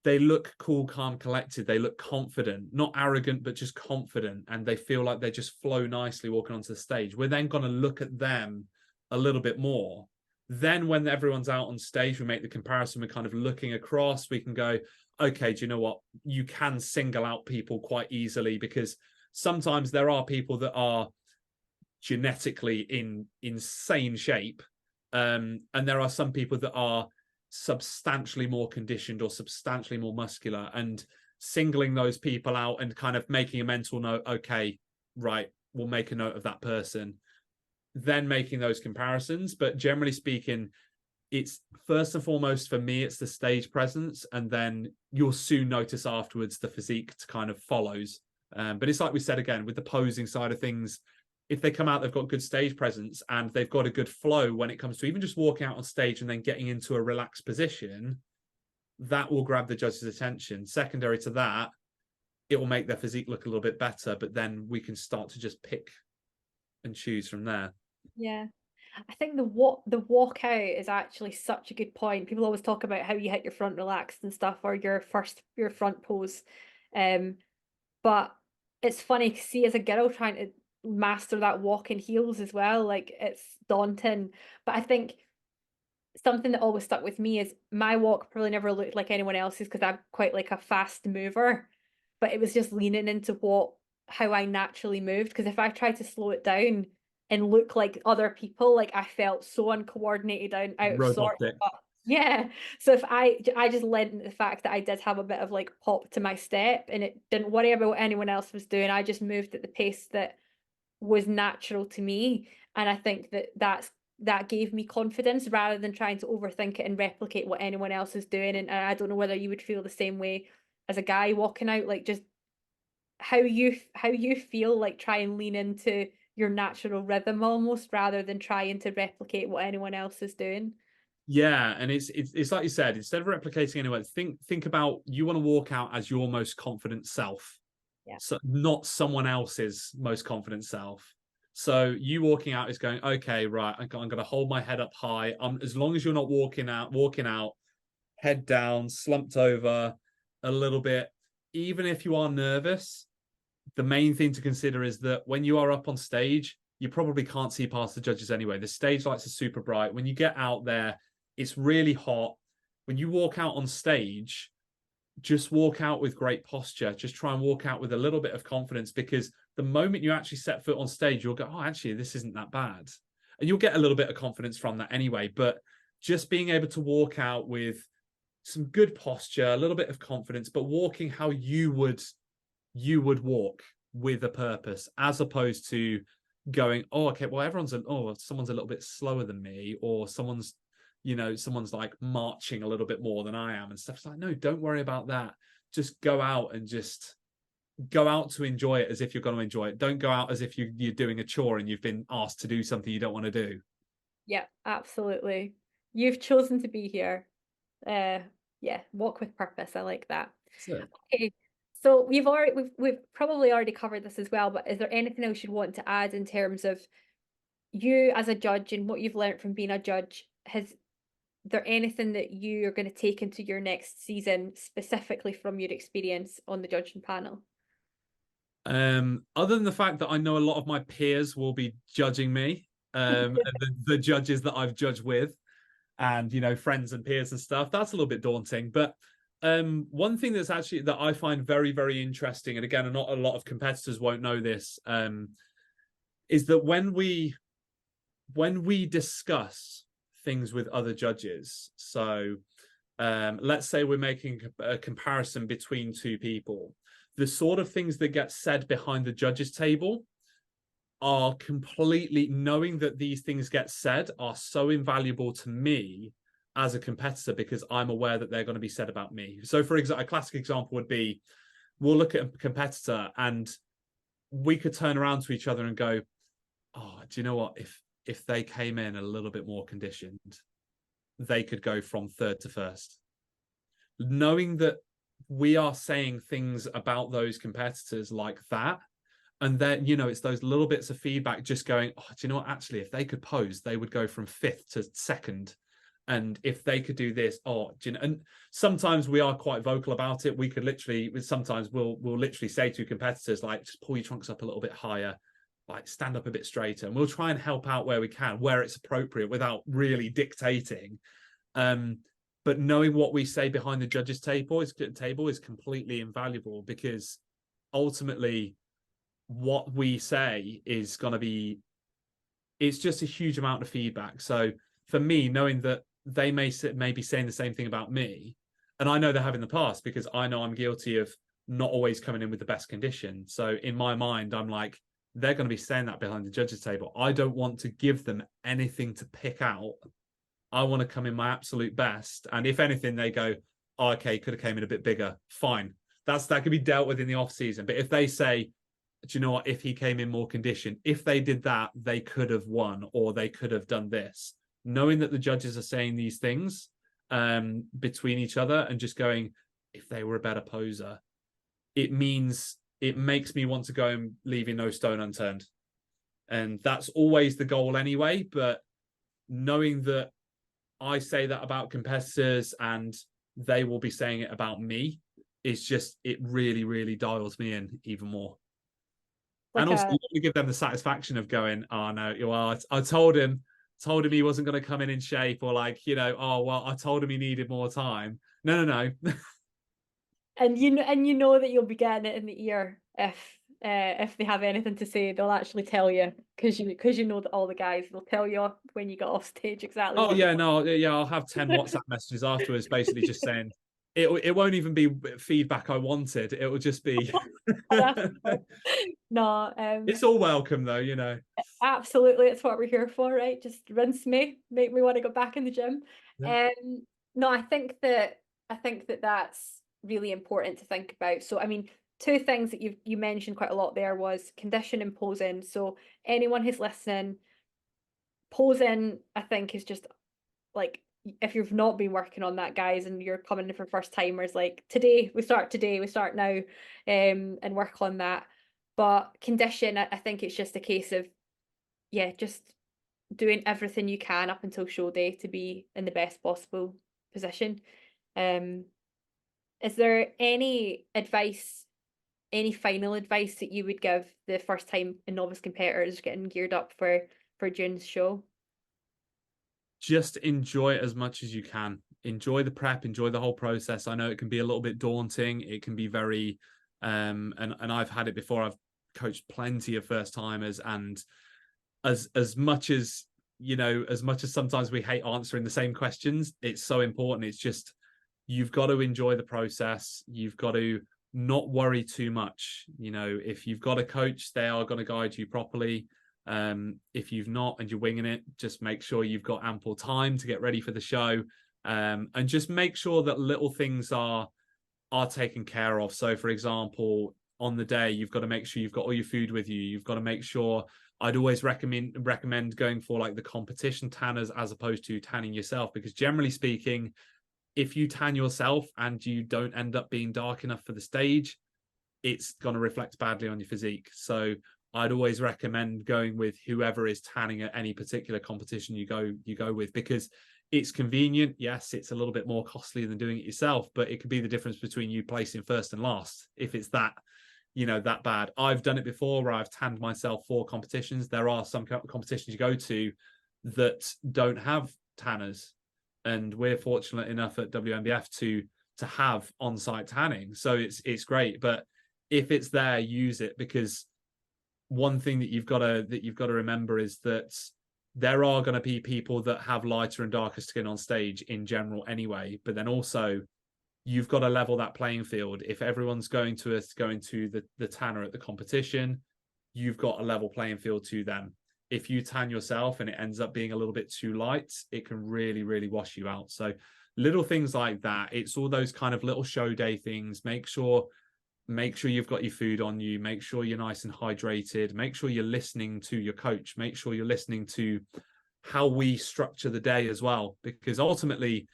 they look cool, calm, collected, they look confident, not arrogant, but just confident, and they feel like they just flow nicely walking onto the stage, we're then going to look at them a little bit more. Then when everyone's out on stage, we make the comparison. We're kind of looking across. We can go, okay, do you know what? You can single out people quite easily, because sometimes there are people that are genetically in insane shape. And there are some people that are substantially more conditioned or substantially more muscular, and singling those people out and kind of making a mental note, okay, right, we'll make a note of that person, then making those comparisons. But generally speaking, it's first and foremost for me, it's the stage presence, and then you'll soon notice afterwards the physique kind of follows. But it's like we said again, with the posing side of things, if they come out, they've got good stage presence and they've got a good flow when it comes to even just walking out on stage and then getting into a relaxed position, that will grab the judge's attention. Secondary to that, it will make their physique look a little bit better, but then we can start to just pick and choose from there. Yeah. I think the walk out is actually such a good point. People always talk about how you hit your front relaxed and stuff, or your front pose. But it's funny to see as a girl trying to master that walk in heels as well. Like, it's daunting. But I think something that always stuck with me is my walk probably never looked like anyone else's, because I'm quite like a fast mover. But it was just leaning into how I naturally moved. Because if I tried to slow it down and look like other people, like, I felt so uncoordinated and out of sorts. Robotic. But Yeah. So if I just led into the fact that I did have a bit of like pop to my step and it didn't worry about what anyone else was doing. I just moved at the pace that was natural to me. And I think that gave me confidence rather than trying to overthink it and replicate what anyone else is doing. And I don't know whether you would feel the same way as a guy walking out, like just how you feel, like try and lean into your natural rhythm almost rather than trying to replicate what anyone else is doing. Yeah, and it's like you said, instead of replicating anyone, think about, you want to walk out as your most confident self. Yeah. So not someone else's most confident self. So you walking out is going, okay, right, I'm going to hold my head up high. As long as you're not walking out, head down, slumped over a little bit. Even if you are nervous, the main thing to consider is that when you are up on stage, you probably can't see past the judges anyway. The stage lights are super bright. When you get out there, it's really hot. When you walk out on stage, just walk out with great posture. Just try and walk out with a little bit of confidence, because the moment you actually set foot on stage, you'll go, oh, actually, this isn't that bad. And you'll get a little bit of confidence from that anyway. But just being able to walk out with some good posture, a little bit of confidence, but walking how you would walk with a purpose, as opposed to going, oh, okay, well, someone's a little bit slower than me, or someone's like marching a little bit more than I am and stuff. It's like, no, don't worry about that. Just go out and just go out to enjoy it as if you're going to enjoy it. Don't go out as if you're doing a chore and you've been asked to do something you don't want to do. Yeah, absolutely. You've chosen to be here. Yeah, walk with purpose. I like that. Okay. So we've probably already covered this as well, but is there anything else you'd want to add in terms of you as a judge and what you've learned from being a judge? Has there anything that you are going to take into your next season specifically from your experience on the judging panel? Other than the fact that I know a lot of my peers will be judging me, the judges that I've judged with, and friends and peers and stuff, that's a little bit daunting. But one thing that's actually that I find very, very interesting, and again, not a lot of competitors won't know this, is that when we discuss things with other judges, so let's say we're making a comparison between two people, the sort of things that get said behind the judges table are completely, knowing that these things get said are so invaluable to me as a competitor, because I'm aware that they're going to be said about me. So for example, a classic example would be, we'll look at a competitor and we could turn around to each other and go, oh, do you know what? If they came in a little bit more conditioned, they could go from third to first. Knowing that we are saying things about those competitors like that, and then it's those little bits of feedback just going, oh, do you know what? Actually, if they could pose, they would go from fifth to second. And if they could do this, oh, do you know? And sometimes we are quite vocal about it. We could literally, sometimes we'll literally say to competitors, like, just pull your trunks up a little bit higher, like stand up a bit straighter, and we'll try and help out where we can, where it's appropriate, without really dictating. But knowing what we say behind the judges' table is completely invaluable, because ultimately what we say is going to be, it's just a huge amount of feedback. So for me, knowing that they may be saying the same thing about me, and I know they have in the past, because I know I'm guilty of not always coming in with the best condition. So in my mind, I'm like, they're going to be saying that behind the judges' table. I don't want to give them anything to pick out. I want to come in my absolute best. And if anything, they go, oh, okay, could have came in a bit bigger. Fine. That could be dealt with in the off season. But if they say, do you know what, if he came in more conditioned, if they did that, they could have won, or they could have done this. Knowing that the judges are saying these things between each other, and just going, if they were a better poser, it makes me want to go and leaving no stone unturned. And that's always the goal anyway. But knowing that I say that about competitors and they will be saying it about me, it really, really dials me in even more. And also, you want to give them the satisfaction of going, oh no, I told him he wasn't going to come in shape, or like, oh well, I told him he needed more time. No. And you know that you'll be getting it in the ear if if they have anything to say, they'll actually tell you, because you know that all the guys will tell you when you get off stage exactly. Oh yeah, no, yeah, I'll have 10 WhatsApp messages afterwards, basically just saying it won't even be feedback I wanted. It will just be no. It's all welcome though, you know. Absolutely, it's what we're here for, right? Just rinse me, make me want to go back in the gym. Yeah. No, I think that that's really important to think about. So, I mean, two things that you mentioned quite a lot there was condition and posing. So, anyone who's listening, posing, I think, is just like, if you've not been working on that, guys, and you're coming in for first timers, like we start now, and work on that. But condition, I think it's just a case of, yeah, just doing everything you can up until show day to be in the best possible position. Is there any final advice that you would give the first time and novice competitors getting geared up for June's show? Just enjoy it as much as you can. Enjoy the prep, enjoy the whole process. I know it can be a little bit daunting. It can be very and I've had it before. I've coached plenty of first timers, and as much as, you know, as much as sometimes we hate answering the same questions, it's so important. It's just, you've got to enjoy the process. You've got to not worry too much. You know, if you've got a coach, they are going to guide you properly. If you've not and you're winging it, just make sure you've got ample time to get ready for the show, and just make sure that little things are taken care of. So for example, on the day, you've got to make sure you've got all your food with you. You've got to make sure, I'd always recommend going for like the competition tanners as opposed to tanning yourself, because generally speaking, if you tan yourself and you don't end up being dark enough for the stage, it's going to reflect badly on your physique. So I'd always recommend going with whoever is tanning at any particular competition you go with, because it's convenient. Yes, it's a little bit more costly than doing it yourself, but it could be the difference between you placing first and last if it's that, you know, that bad. I've done it before where I've tanned myself for competitions. There are some competitions you go to that don't have tanners, and we're fortunate enough at WNBF to have on-site tanning, so it's great. But if it's there, use it, because one thing that you've got to remember is that there are going to be people that have lighter and darker skin on stage in general anyway, but then also you've got to level that playing field. If everyone's going to the tanner at the competition, you've got a level playing field to them. If you tan yourself and it ends up being a little bit too light, it can really, really wash you out. So little things like that. It's all those kind of little show day things. Make sure you've got your food on you. Make sure you're nice and hydrated. Make sure you're listening to your coach. Make sure you're listening to how we structure the day as well, because ultimately,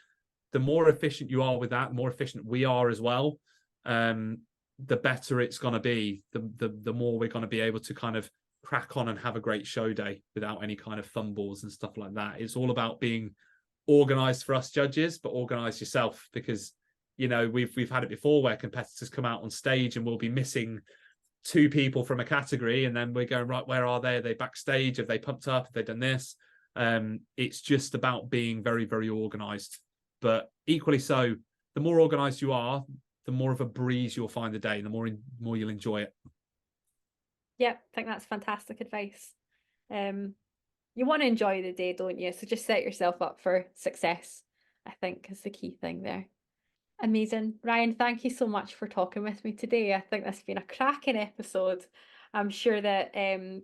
the more efficient you are with that, the more efficient we are as well, the better it's going to be, the more we're going to be able to kind of crack on and have a great show day without any kind of fumbles and stuff like that. It's all about being organized for us judges, but organize yourself, because, you know, we've had it before where competitors come out on stage and we'll be missing 2 people from a category, and then we're going, right, where are they? Are they backstage? Have they pumped up? Have they done this? It's just about being very, very organized. But equally so, the more organized you are, the more of a breeze you'll find the day, and the more you'll enjoy it. Yeah, I think that's fantastic advice. You want to enjoy the day, don't you? So just set yourself up for success, I think, is the key thing there. Amazing. Ryan, thank you so much for talking with me today. I think this has been a cracking episode. I'm sure that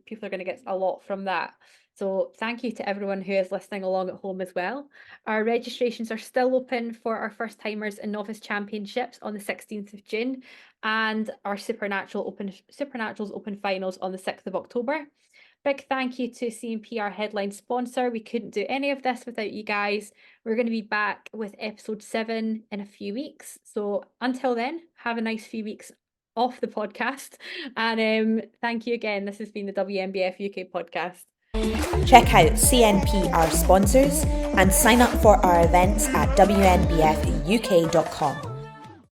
people are going to get a lot from that. So thank you to everyone who is listening along at home as well. Our registrations are still open for our first timers and novice championships on the 16th of June, and our Supernaturals open finals on the 6th of October. Big thank you to CMP, our headline sponsor. We couldn't do any of this without you guys. We're going to be back with episode 7 in a few weeks. So until then, have a nice few weeks off the podcast. And thank you again. This has been the WNBF UK podcast. Check out CNP, our sponsors, and sign up for our events at WNBFUK.com.